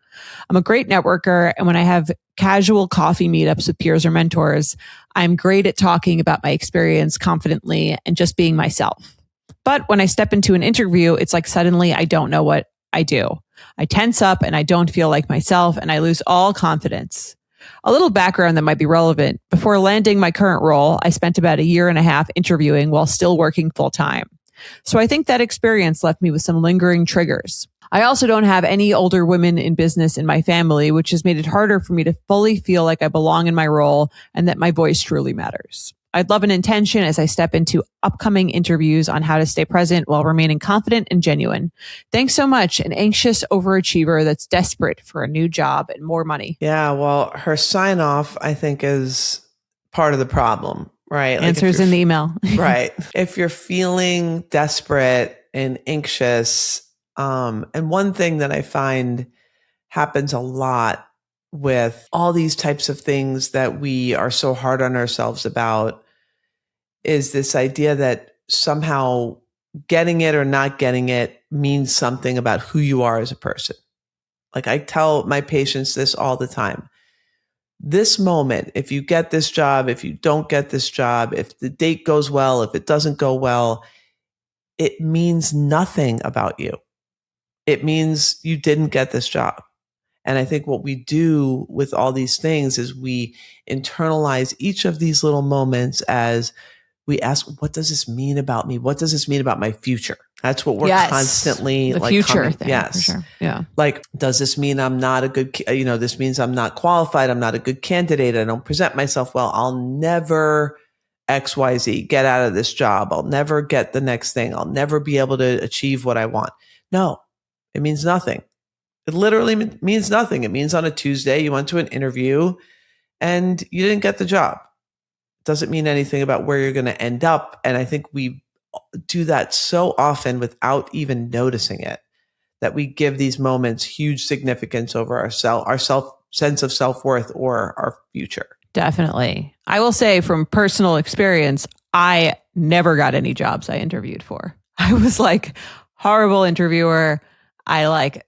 I'm a great networker, and when I have casual coffee meetups with peers or mentors, I'm great at talking about my experience confidently and just being myself. But when I step into an interview, it's like suddenly I don't know what I do. I tense up and I don't feel like myself, and I lose all confidence. A little background that might be relevant. Before landing my current role, I spent about 1.5 years interviewing while still working full time. So I think that experience left me with some lingering triggers. I also don't have any older women in business in my family, which has made it harder for me to fully feel like I belong in my role and that my voice truly matters. I'd love an intention as I step into upcoming interviews on how to stay present while remaining confident and genuine. Thanks so much. An anxious overachiever that's desperate for a new job and more money. Yeah, well, her sign off, I think, is part of the problem, right? Answers in the email. Right. If you're feeling desperate and anxious, and one thing that I find happens a lot with all these types of things that we are so hard on ourselves about is this idea that somehow getting it or not getting it means something about who you are as a person. Like I tell my patients this all the time. This moment, if you get this job, if you don't get this job, if the date goes well, if it doesn't go well, it means nothing about you. It means you didn't get this job. And I think what we do with all these things is we internalize each of these little moments as we ask, what does this mean about me? What does this mean about my future? That's what we're constantly the like future thing. Yes. For sure. Yeah. Like, does this mean I'm not a good, this means I'm not qualified. I'm not a good candidate. I don't present myself well. I'll never XYZ get out of this job. I'll never get the next thing. I'll never be able to achieve what I want. No, it means nothing. It literally means nothing. It means on a Tuesday, you went to an interview and you didn't get the job. It doesn't mean anything about where you're going to end up. And I think we do that so often without even noticing it, that we give these moments huge significance over our sense of self-worth or our future. Definitely. I will say from personal experience, I never got any jobs I interviewed for. I was like horrible interviewer. I like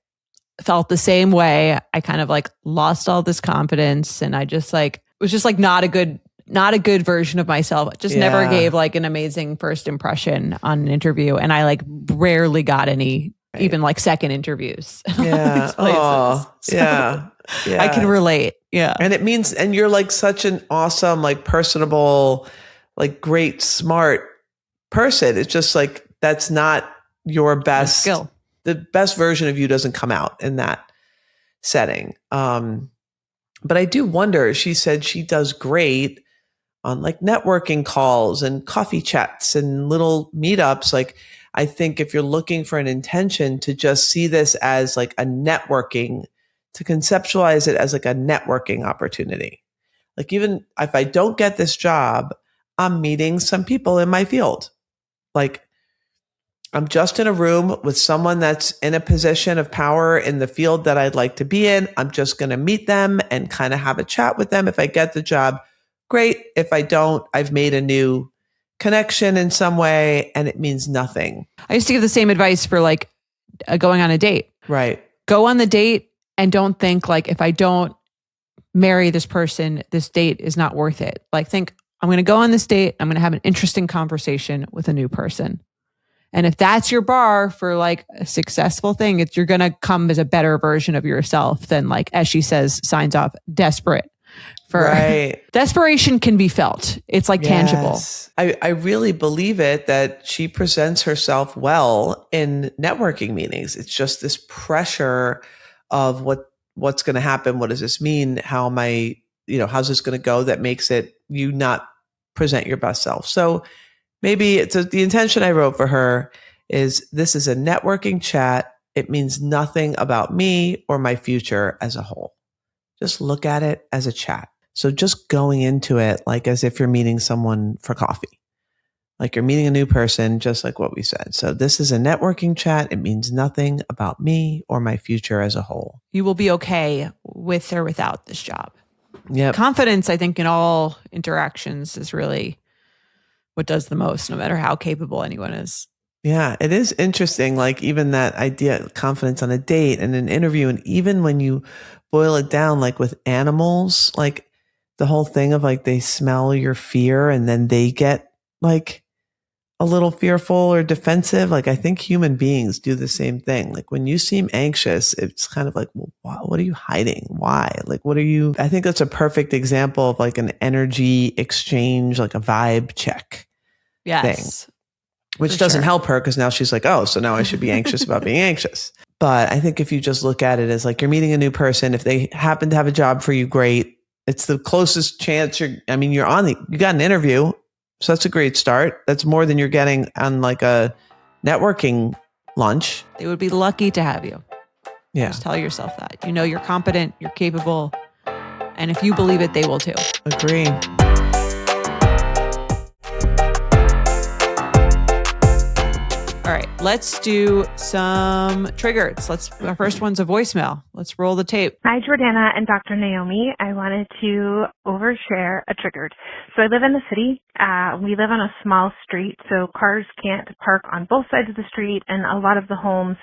felt the same way. I kind of like lost all this confidence, and I just like was just like not a good version of myself. Just never gave like an amazing first impression on an interview, and I like rarely got any even like second interviews. Yeah. Oh, so yeah. I can relate. Yeah. And it means, and you're like such an awesome, like personable, like great, smart person. It's just like, that's not your best skill. The best version of you doesn't come out in that setting. But I do wonder, she said she does great on like networking calls and coffee chats and little meetups. Like, I think if you're looking for an intention to just see this as like a networking, to conceptualize it as like a networking opportunity. Like, even if I don't get this job, I'm meeting some people in my field. Like, I'm just in a room with someone that's in a position of power in the field that I'd like to be in. I'm just going to meet them and kind of have a chat with them. If I get the job, great. If I don't, I've made a new connection in some way, and it means nothing. I used to give the same advice for like going on a date. Right. Go on the date and don't think like, if I don't marry this person, this date is not worth it. Like, think, I'm going to go on this date. I'm going to have an interesting conversation with a new person. And if that's your bar for like a successful thing, you're going to come as a better version of yourself than like, as she says, signs off, desperate. Right. Desperation can be felt. It's like tangible. I really believe it that she presents herself well in networking meetings. It's just this pressure of what's going to happen. What does this mean? How am I, how's this going to go? That makes it you not present your best self. So maybe the intention I wrote for her is this is a networking chat. It means nothing about me or my future as a whole. Just look at it as a chat. So just going into it like as if you're meeting someone for coffee, like you're meeting a new person, just like what we said. So this is a networking chat. It means nothing about me or my future as a whole. You will be okay with or without this job. Yeah. Confidence, I think, in all interactions is really what does the most, no matter how capable anyone is. Yeah, it is interesting. Like even that idea, confidence on a date and an interview. And even when you boil it down, like with animals, like the whole thing of like they smell your fear and then they get like a little fearful or defensive. Like I think human beings do the same thing. Like when you seem anxious, it's kind of like, well, what are you hiding? Why? Like, I think that's a perfect example of like an energy exchange, like a vibe check thing, which doesn't help her because now she's like, oh, so now I should be anxious about being anxious. But I think if you just look at it as like you're meeting a new person, if they happen to have a job for you, great. It's the closest chance you got an interview. So that's a great start. That's more than you're getting on like a networking lunch. They would be lucky to have you. Yeah. Just tell yourself that. You're competent, you're capable. And if you believe it, they will too. Agree. All right, let's do some triggers. Our first one's a voicemail. Let's roll the tape. Hi, Jordana and Dr. Naomi. I wanted to overshare a triggered. So I live in the city. We live on a small street, so cars can't park on both sides of the street, and a lot of the homes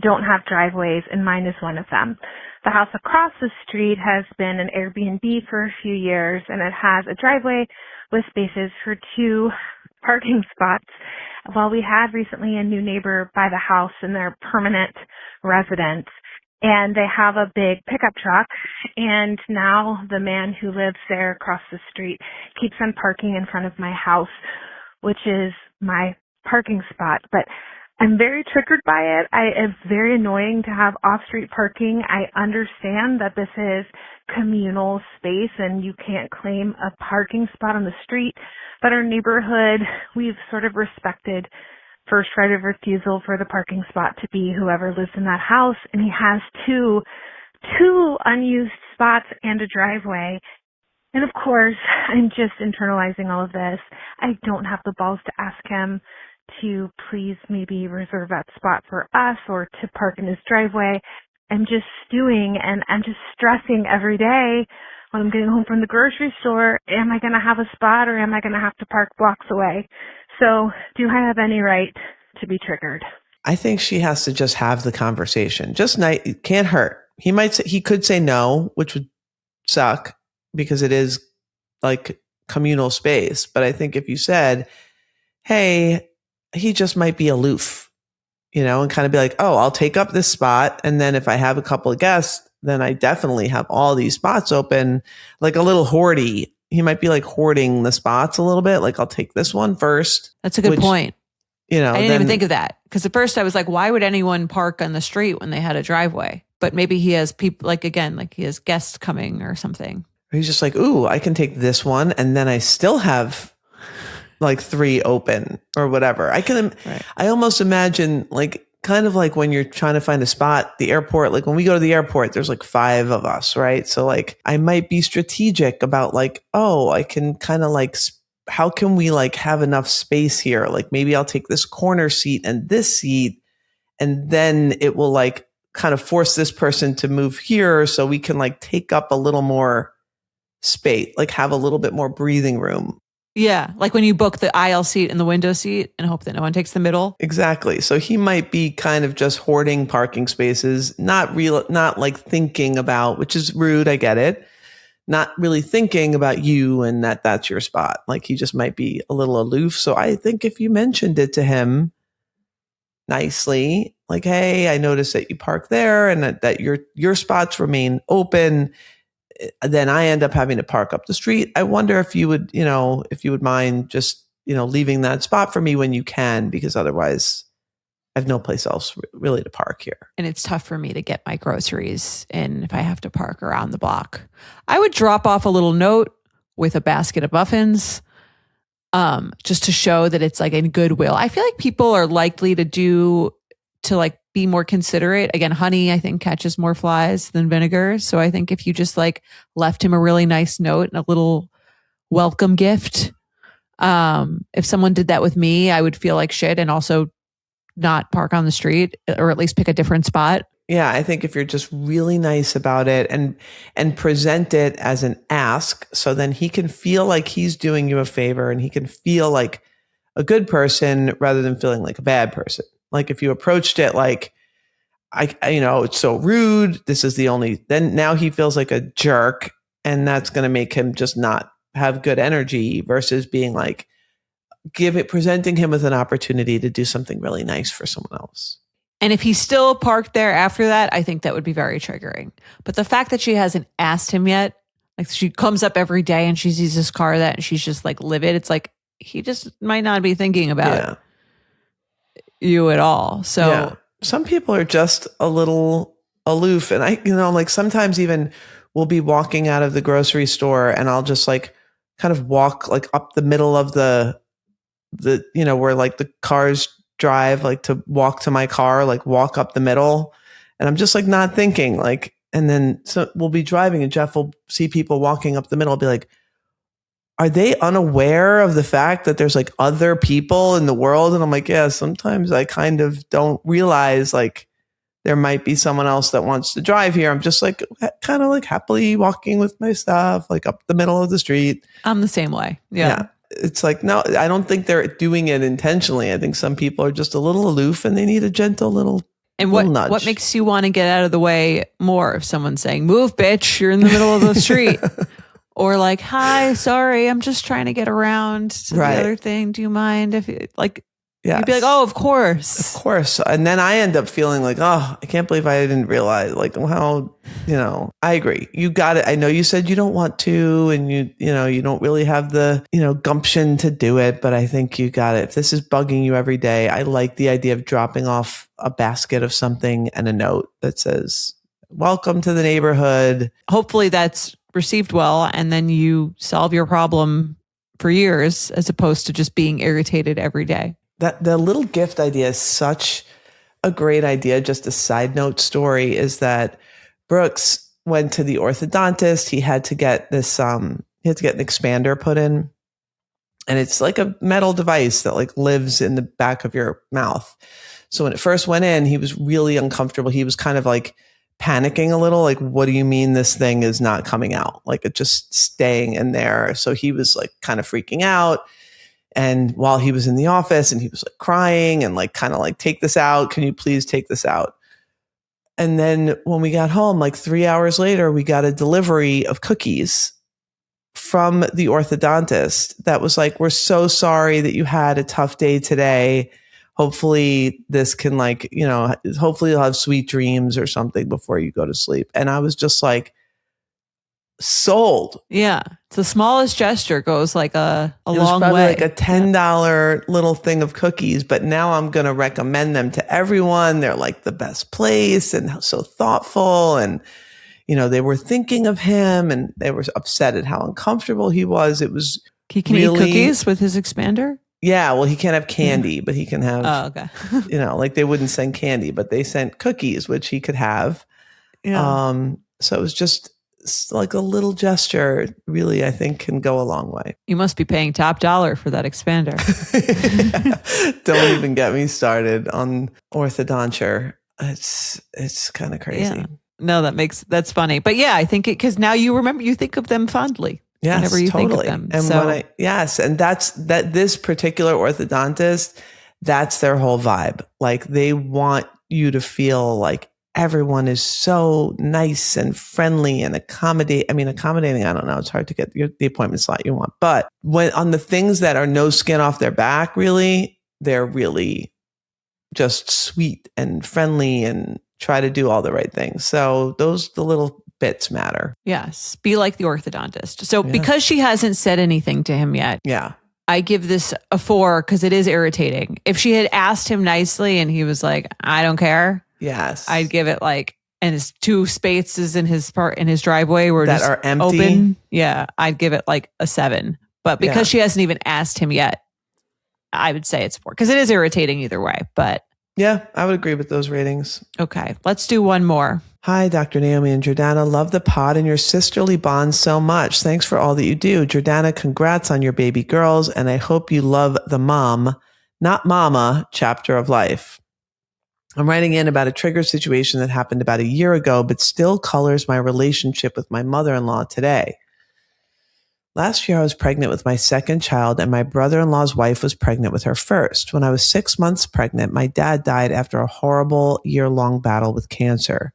don't have driveways, and mine is one of them. The house across the street has been an Airbnb for a few years, and it has a driveway with spaces for 2 parking spots. Well, we had recently a new neighbor buy the house and they're permanent residents, and they have a big pickup truck, and now the man who lives there across the street keeps on parking in front of my house, which is my parking spot. But I'm very triggered by it. It's very annoying to have off-street parking. I understand that this is communal space and you can't claim a parking spot on the street, but our neighborhood, we've sort of respected first right of refusal for the parking spot to be whoever lives in that house, and he has two unused spots and a driveway. And of course, I'm just internalizing all of this. I don't have the balls to ask him to please maybe reserve that spot for us or to park in his driveway. I'm just stewing and I'm just stressing every day when I'm getting home from the grocery store. Am I going to have a spot or am I going to have to park blocks away? So do I have any right to be triggered? I think she has to just have the conversation. It can't hurt. He could say no, which would suck because it is like communal space. But I think if you said, hey, he just might be aloof, and kind of be like, oh, I'll take up this spot. And then if I have a couple of guests, then I definitely have all these spots open, like a little hoardy. He might be like hoarding the spots a little bit. Like, I'll take this one first. That's a good point. I didn't even think of that. Because at first I was like, why would anyone park on the street when they had a driveway? But maybe he has people he has guests coming or something. He's just like, ooh, I can take this one. And then I still have like 3 open or whatever. Right. I almost imagine kind of like when you're trying to find a spot, the airport, like when we go to the airport, there's like 5 of us, right? So I might be strategic about I can kind of how can we have enough space here? Like maybe I'll take this corner seat and this seat, and then it will kind of force this person to move here so we can take up a little more space, have a little bit more breathing room. Yeah, like when you book the aisle seat and the window seat and hope that no one takes the middle. Exactly. So he might be kind of just hoarding parking spaces, not thinking about, which is rude, I get it, not really thinking about you and that's your spot. Like he just might be a little aloof. So I think if you mentioned it to him nicely, like, hey, I noticed that you park there and that your spots remain open, then I end up having to park up the street. I wonder if you would mind just, leaving that spot for me when you can, because otherwise I have no place else really to park here. And it's tough for me to get my groceries in if I have to park around the block. I would drop off a little note with a basket of muffins, just to show that it's like in goodwill. I feel like people are likely to like be more considerate. Again, honey, I think catches more flies than vinegar. So I think if you just like left him a really nice note and a little welcome gift, if someone did that with me, I would feel like shit and also not park on the street, or at least pick a different spot. Yeah, I think if you're just really nice about it and present it as an ask, so then he can feel like he's doing you a favor and he can feel like a good person rather than feeling like a bad person. Like if you approached it like, it's so rude, this is the only, then now he feels like a jerk, and that's going to make him just not have good energy, versus being like, presenting him with an opportunity to do something really nice for someone else. And if he's still parked there after that, I think that would be very triggering. But the fact that she hasn't asked him yet, like she comes up every day and she sees this car and she's just like livid. It's like, he just might not be thinking about you at all. So some people are just a little aloof. And I, like sometimes even we'll be walking out of the grocery store and I'll just like kind of walk like up the middle of the where like the cars drive, like to walk to my car, like walk up the middle. And I'm just like not thinking, like, and then so we'll be driving and Jeff will see people walking up the middle, be like, are they unaware of the fact that there's like other people in the world? And I'm like, yeah, sometimes I kind of don't realize like there might be someone else that wants to drive here. I'm just like kind of like happily walking with my stuff, like up the middle of the street. I'm the same way. Yeah. It's like, no, I don't think they're doing it intentionally. I think some people are just a little aloof and they need a gentle little nudge. What makes you want to get out of the way more if someone's saying, move, bitch, you're in the middle of the street? Or like, hi, sorry, I'm just trying to get around to the other thing. Do you mind if you like, you'd be like, oh, of course. Of course. And then I end up feeling like, oh, I can't believe I didn't realize like how, I agree. You got it. I know you said you don't want to, and you don't really have the, gumption to do it, but I think you got it. If this is bugging you every day, I like the idea of dropping off a basket of something and a note that says, welcome to the neighborhood. Hopefully that's received well, and then you solve your problem for years as opposed to just being irritated every day. That the little gift idea is such a great idea. Just a side note story is that Brooks went to the orthodontist. He had to get this, he had to get an expander put in, and it's like a metal device that like lives in the back of your mouth. So when it first went in, he was really uncomfortable. He was kind of like panicking a little, like, what do you mean this thing is not coming out? Like it just staying in there. So he was like kind of freaking out. And while he was in the office and he was like crying and like kind of like, take this out. Can you please take this out? And then when we got home, like 3 hours later, we got a delivery of cookies from the orthodontist that was like, we're so sorry that you had a tough day today. Hopefully this can like, hopefully you'll have sweet dreams or something before you go to sleep. And I was just like, sold. Yeah. The smallest gesture goes like a long probably way. Like a $10 little thing of cookies, but now I'm going to recommend them to everyone. They're like the best place and so thoughtful. And, they were thinking of him and they were upset at how uncomfortable he was. It was he can eat cookies with his expander? Yeah. Well, he can't have candy, but he can have, okay. like they wouldn't send candy, but they sent cookies, which he could have. Yeah. So it was just like a little gesture, really, I think can go a long way. You must be paying top dollar for that expander. Don't even get me started on orthodonture. It's kind of crazy. Yeah. No, that's funny. But yeah, I think because now you think of them fondly. Yes, whenever you totally. think of them. And and that's this particular orthodontist, that's their whole vibe. Like they want you to feel like everyone is so nice and friendly and accommodating. I don't know. It's hard to get the appointment slot you want. But when on the things that are no skin off their back, really, they're really just sweet and friendly and try to do all the right things. So the little bits matter. Yes. Be like the orthodontist. So because she hasn't said anything to him yet. Yeah. I give this a 4 because it is irritating. If she had asked him nicely and he was like, I don't care. Yes. I'd give it and his 2 spaces in his driveway were that just are empty. Open. Yeah. I'd give it a 7. But because she hasn't even asked him yet, I would say it's 4 because it is irritating either way. But yeah, I would agree with those ratings. Okay. Let's do one more. Hi, Dr. Naomi and Jordana. Love the pod and your sisterly bond so much. Thanks for all that you do. Jordana, congrats on your baby girls, and I hope you love the mom, not mama, chapter of life. I'm writing in about a trigger situation that happened about a year ago, but still colors my relationship with my mother-in-law today. Last year, I was pregnant with my second child, and my brother-in-law's wife was pregnant with her first. When I was 6 months pregnant, my dad died after a horrible year-long battle with cancer.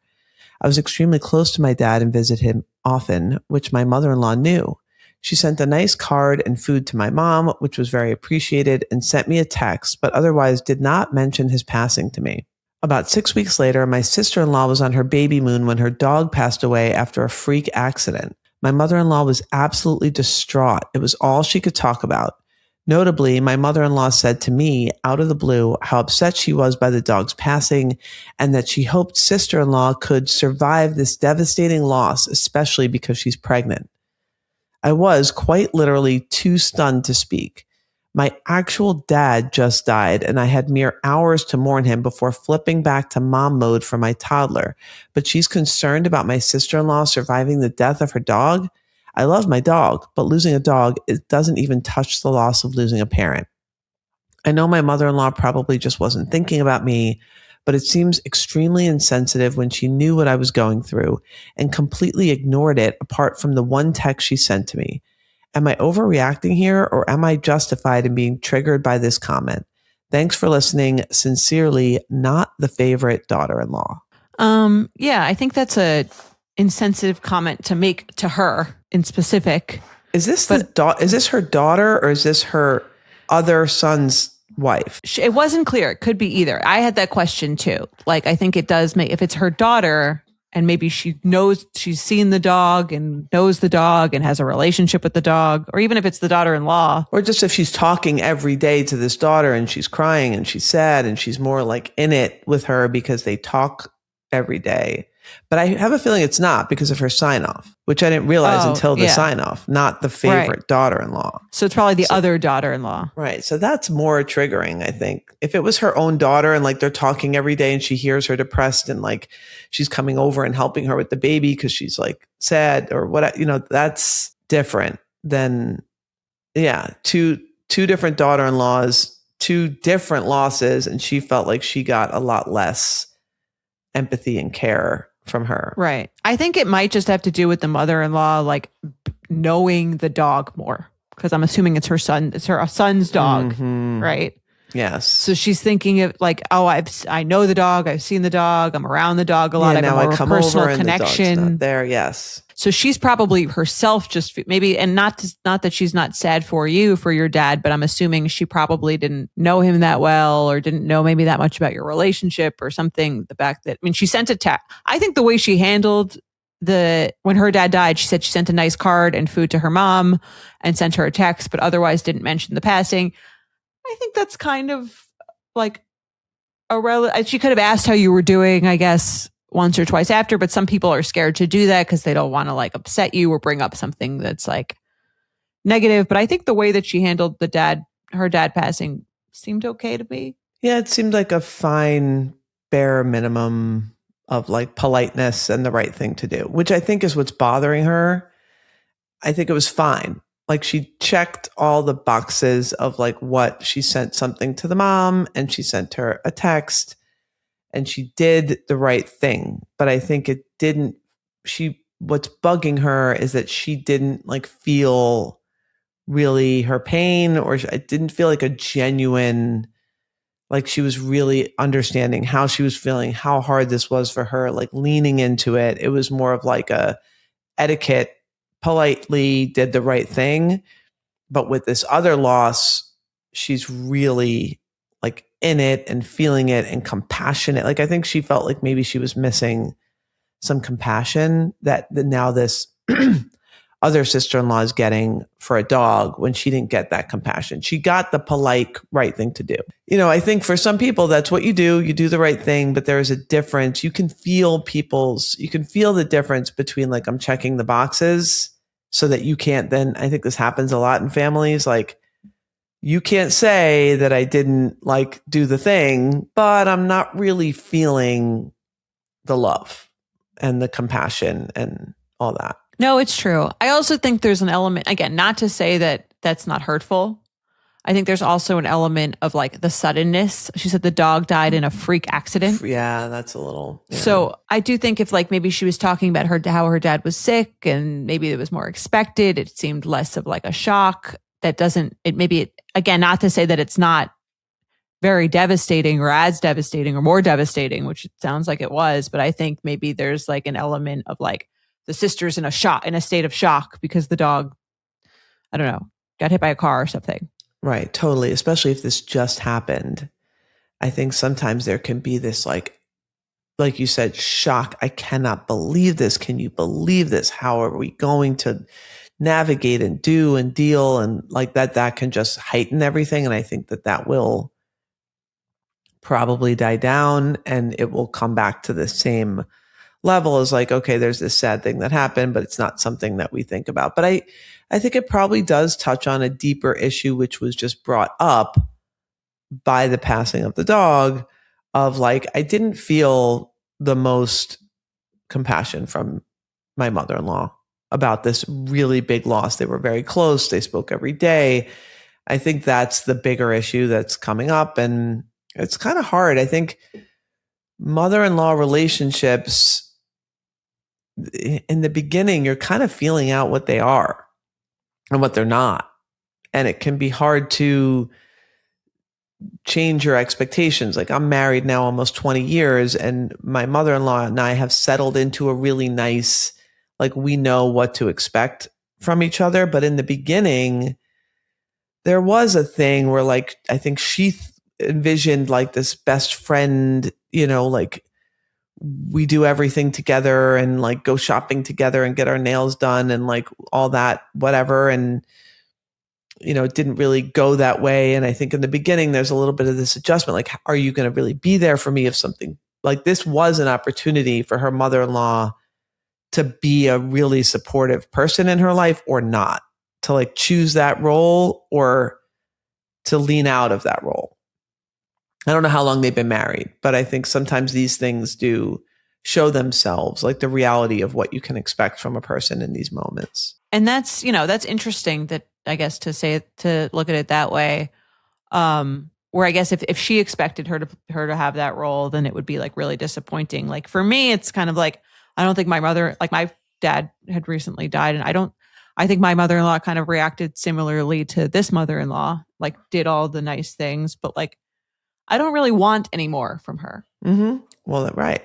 I was extremely close to my dad and visited him often, which my mother-in-law knew. She sent a nice card and food to my mom, which was very appreciated, and sent me a text, but otherwise did not mention his passing to me. About 6 weeks later, my sister-in-law was on her baby moon when her dog passed away after a freak accident. My mother-in-law was absolutely distraught. It was all she could talk about. Notably, my mother-in-law said to me, out of the blue, how upset she was by the dog's passing and that she hoped sister-in-law could survive this devastating loss, especially because she's pregnant. I was quite literally too stunned to speak. My actual dad just died, and I had mere hours to mourn him before flipping back to mom mode for my toddler. But she's concerned about my sister-in-law surviving the death of her dog? I love my dog, but losing a dog, it doesn't even touch the loss of losing a parent. I know my mother-in-law probably just wasn't thinking about me, but it seems extremely insensitive when she knew what I was going through and completely ignored it apart from the one text she sent to me. Am I overreacting here, or am I justified in being triggered by this comment? Thanks for listening. Sincerely, not the favorite daughter-in-law. Yeah, I think that's a insensitive comment to make to her in specific. Is this is this her daughter, or is this her other son's wife? It wasn't clear. It could be either. I had that question too. I think it does make, if it's her daughter and maybe she knows, she's seen the dog and knows the dog and has a relationship with the dog, or even if it's the daughter-in-law. Or just if she's talking every day to this daughter and she's crying and she's sad and she's more in it with her because they talk every day. But I have a feeling it's not because of her sign-off, which I didn't realize until the sign-off, not the favorite daughter-in-law. So it's probably the other daughter-in-law. Right. So that's more triggering, I think. If it was her own daughter and they're talking every day and she hears her depressed and she's coming over and helping her with the baby because she's sad or what, that's different than, two different daughter-in-laws, 2 different losses. And she felt like she got a lot less empathy and care from her. Right. I think it might just have to do with the mother-in-law, knowing the dog more, because I'm assuming it's her son. It's her son's dog, right? Yes. So she's thinking of I know the dog. I've seen the dog. I'm around the dog a lot. Now I have I a come more personal over and connection the dog's not there. Yes. So she's probably herself just maybe, and not that she's not sad for your dad, but I'm assuming she probably didn't know him that well or didn't know maybe that much about your relationship or something. The fact that, she sent a text. I think the way she handled when her dad died, she said she sent a nice card and food to her mom and sent her a text, but otherwise didn't mention the passing. I think that's kind of she could have asked how you were doing, I guess, once or twice after, but some people are scared to do that because they don't want to upset you or bring up something that's negative. But I think the way that she handled her dad passing seemed okay to me. Yeah, it seemed like a fine bare minimum of politeness and the right thing to do, which I think is what's bothering her. I think it was fine. She checked all the boxes of what she sent something to the mom and she sent her a text and she did the right thing. But I think it didn't, what's bugging her is that she didn't feel really her pain, or it didn't feel like a genuine Like she was really understanding how she was feeling, how hard this was for her, like leaning into it. It was more of like a etiquette, politely did the right thing. But with this other loss, she's really like in it and feeling it and compassionate. Like I think she felt like maybe she was missing some compassion that now this other sister-in-law is getting for a dog when she didn't get that compassion. She got the polite, right thing to do. You know, I think for some people, that's what you do. You do the right thing, but there is a difference. You can feel the difference between like, I'm checking the boxes so that you can't then, I think this happens a lot in families. Like you can't say that I didn't like do the thing, but I'm not really feeling the love and the compassion and all that. No, it's true. I also think there's an element, again, not to say that that's not hurtful. I think there's also an element of like the suddenness. She said the dog died in a freak accident. Yeah, that's a little. Yeah. So I do think if like maybe she was talking about how her dad was sick and maybe it was more expected, it seemed less of like a shock. Again, not to say that it's not very devastating or as devastating or more devastating, which it sounds like it was, but I think maybe there's like an element of like, the sister's in a state of shock because the dog, I don't know, got hit by a car or something. Right. Totally. Especially if this just happened. I think sometimes there can be this like you said, shock. I cannot believe this. Can you believe this? How are we going to navigate and do and deal? And like that can just heighten everything. And I think that will probably die down and it will come back to the same level as like, okay, there's this sad thing that happened, but it's not something that we think about. But I think it probably does touch on a deeper issue, which was just brought up by the passing of the dog of like, I didn't feel the most compassion from my mother-in-law about this really big loss. They were very close. They spoke every day. I think that's the bigger issue that's coming up. And it's kind of hard. I think mother-in-law relationships, in the beginning, you're kind of feeling out what they are and what they're not. And it can be hard to change your expectations. Like I'm married now almost 20 years and my mother-in-law and I have settled into a really nice, like we know what to expect from each other. But in the beginning, there was a thing where like, I think she envisioned like this best friend, you know, like we do everything together and like go shopping together and get our nails done and like all that, whatever. And, you know, it didn't really go that way. And I think in the beginning, there's a little bit of this adjustment. Like, are you going to really be there for me if something like this was an opportunity for her mother-in-law to be a really supportive person in her life or not, to like choose that role or to lean out of that role? I don't know how long they've been married, but I think sometimes these things do show themselves, like the reality of what you can expect from a person in these moments. And that's, that's interesting that I guess to look at it that way. Where I guess if she expected her to have that role, then it would be like really disappointing. Like for me, it's kind of like, I don't think my dad had recently died. And I think my mother-in-law kind of reacted similarly to this mother-in-law, like did all the nice things, but like, I don't really want any more from her. Mm-hmm. Well, right.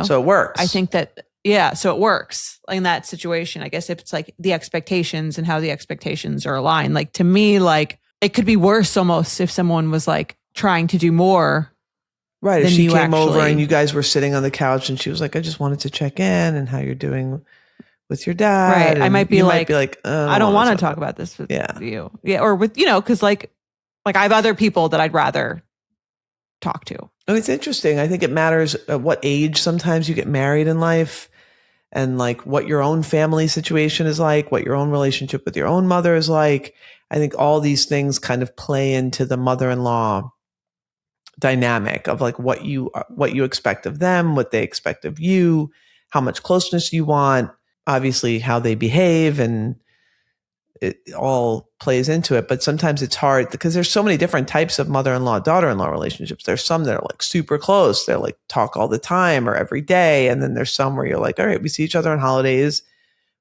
So it works. I think that, yeah, so it works in that situation. I guess if it's like the expectations and how the expectations are aligned, like to me, like it could be worse almost if someone was like trying to do more. Right. If she came over and you guys were sitting on the couch and she was like, I just wanted to check in and how you're doing with your dad. Right. I might be like, I don't want to talk about this with you. Yeah. Or with, because like I have other people that I'd rather talk to. Oh, it's interesting. I think it matters at what age sometimes you get married in life and like what your own family situation is like, what your own relationship with your own mother is like. I think all these things kind of play into the mother-in-law dynamic of like what you expect of them, what they expect of you, how much closeness you want, obviously how they behave, and it all plays into it. But sometimes it's hard because there's so many different types of mother-in-law, daughter-in-law relationships. There's some that are like super close. They're like talk all the time or every day. And then there's some where you're like, all right, we see each other on holidays.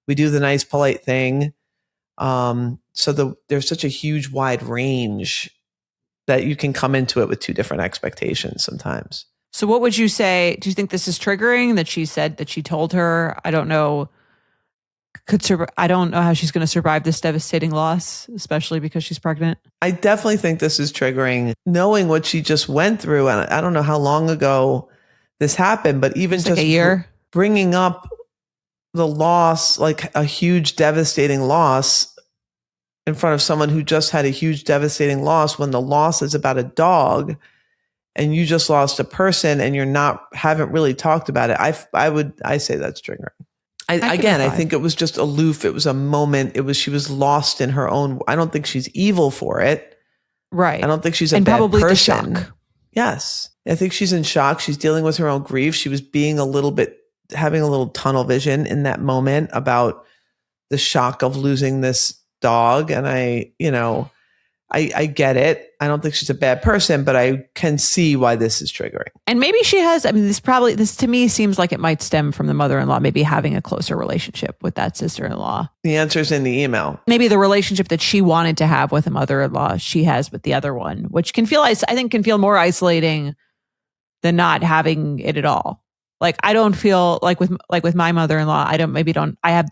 We do the nice, polite thing. So there's such a huge wide range that you can come into it with two different expectations sometimes. So what would you say? Do you think this is triggering that she said that she told her? I don't know. I don't know how she's going to survive this devastating loss, especially because she's pregnant. I definitely think this is triggering, knowing what she just went through. And I don't know how long ago this happened, but even just like a year, bringing up the loss, like a huge devastating loss in front of someone who just had a huge devastating loss, when the loss is about a dog and you just lost a person and haven't really talked about it. I say that's triggering. I think it was just aloof. It was a moment. She was lost in her own. I don't think she's evil for it. Right. I don't think she's a bad probably person. The shock. Yes. I think she's in shock. She's dealing with her own grief. She was having a little tunnel vision in that moment about the shock of losing this dog. And I get it. I don't think she's a bad person, but I can see why this is triggering. And maybe she has, this to me seems like it might stem from the mother-in-law, maybe having a closer relationship with that sister-in-law. The answer's in the email. Maybe the relationship that she wanted to have with a mother-in-law, she has with the other one, which can feel more isolating than not having it at all. Like, I don't feel like with my mother-in-law, I have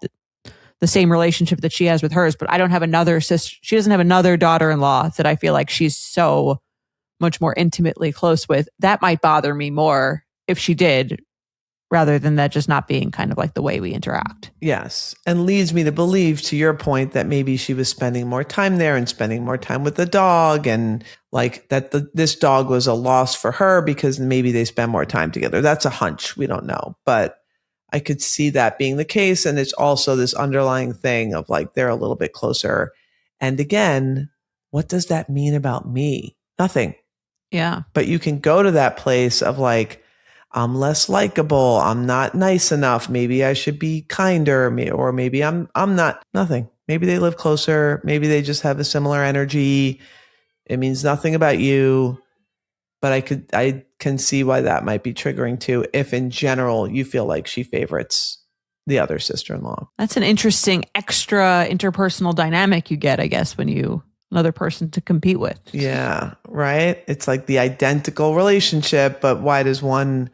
the same relationship that she has with hers, but I don't have another sister. She doesn't have another daughter-in-law that I feel like she's so much more intimately close with. That might bother me more if she did, rather than that just not being kind of like the way we interact. Yes. And leads me to believe, to your point, that maybe she was spending more time there and spending more time with the dog, and like that this dog was a loss for her because maybe they spend more time together. That's a hunch. We don't know. But I could see that being the case. And it's also this underlying thing of like, they're a little bit closer. And again, what does that mean about me? Nothing. Yeah. But you can go to that place of like, I'm less likable. I'm not nice enough. Maybe I should be kinder, or maybe I'm not. Nothing. Maybe they live closer. Maybe they just have a similar energy. It means nothing about you. But I can see why that might be triggering too, if in general you feel like she favorites the other sister-in-law. That's an interesting extra interpersonal dynamic you get, I guess, when another person to compete with. Yeah, right? It's like the identical relationship, but why does one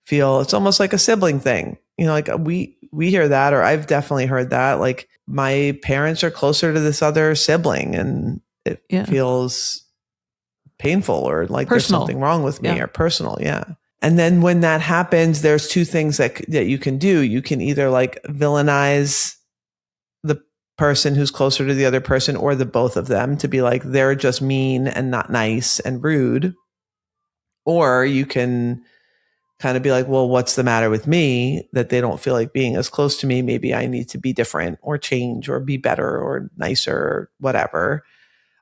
feel, it's almost like a sibling thing. Like we hear that, or I've definitely heard that. Like, my parents are closer to this other sibling and it feels painful, or like personal. There's something wrong with me, or personal. Yeah. And then when that happens, there's two things that you can do. You can either like villainize the person who's closer to the other person, or the both of them, to be like, they're just mean and not nice and rude. Or you can kind of be like, well, what's the matter with me that they don't feel like being as close to me? Maybe I need to be different, or change, or be better, or nicer, or whatever.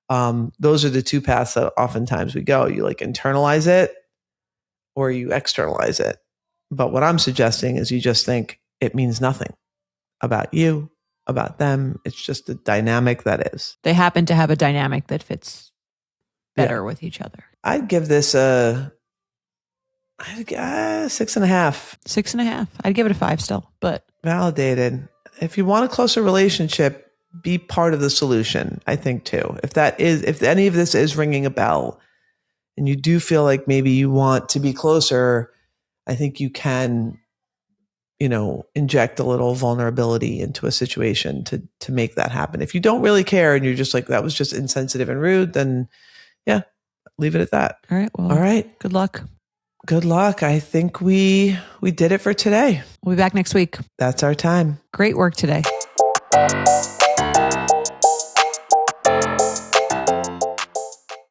Those are the two paths that oftentimes we go. You like internalize it, or you externalize it. But what I'm suggesting is you just think it means nothing about you, about them. It's just a dynamic that is. They happen to have a dynamic that fits better with each other. I'd give this 6.5. 6.5. I'd give it a 5 still, but validated. If you want a closer relationship, be part of the solution, I think too. If any of this is ringing a bell and you do feel like maybe you want to be closer, I think you can, inject a little vulnerability into a situation to make that happen. If you don't really care and you're just like, that was just insensitive and rude, then yeah, leave it at that. All right. Well, all right. Good luck. Good luck. I think we did it for today. We'll be back next week. That's our time. Great work today.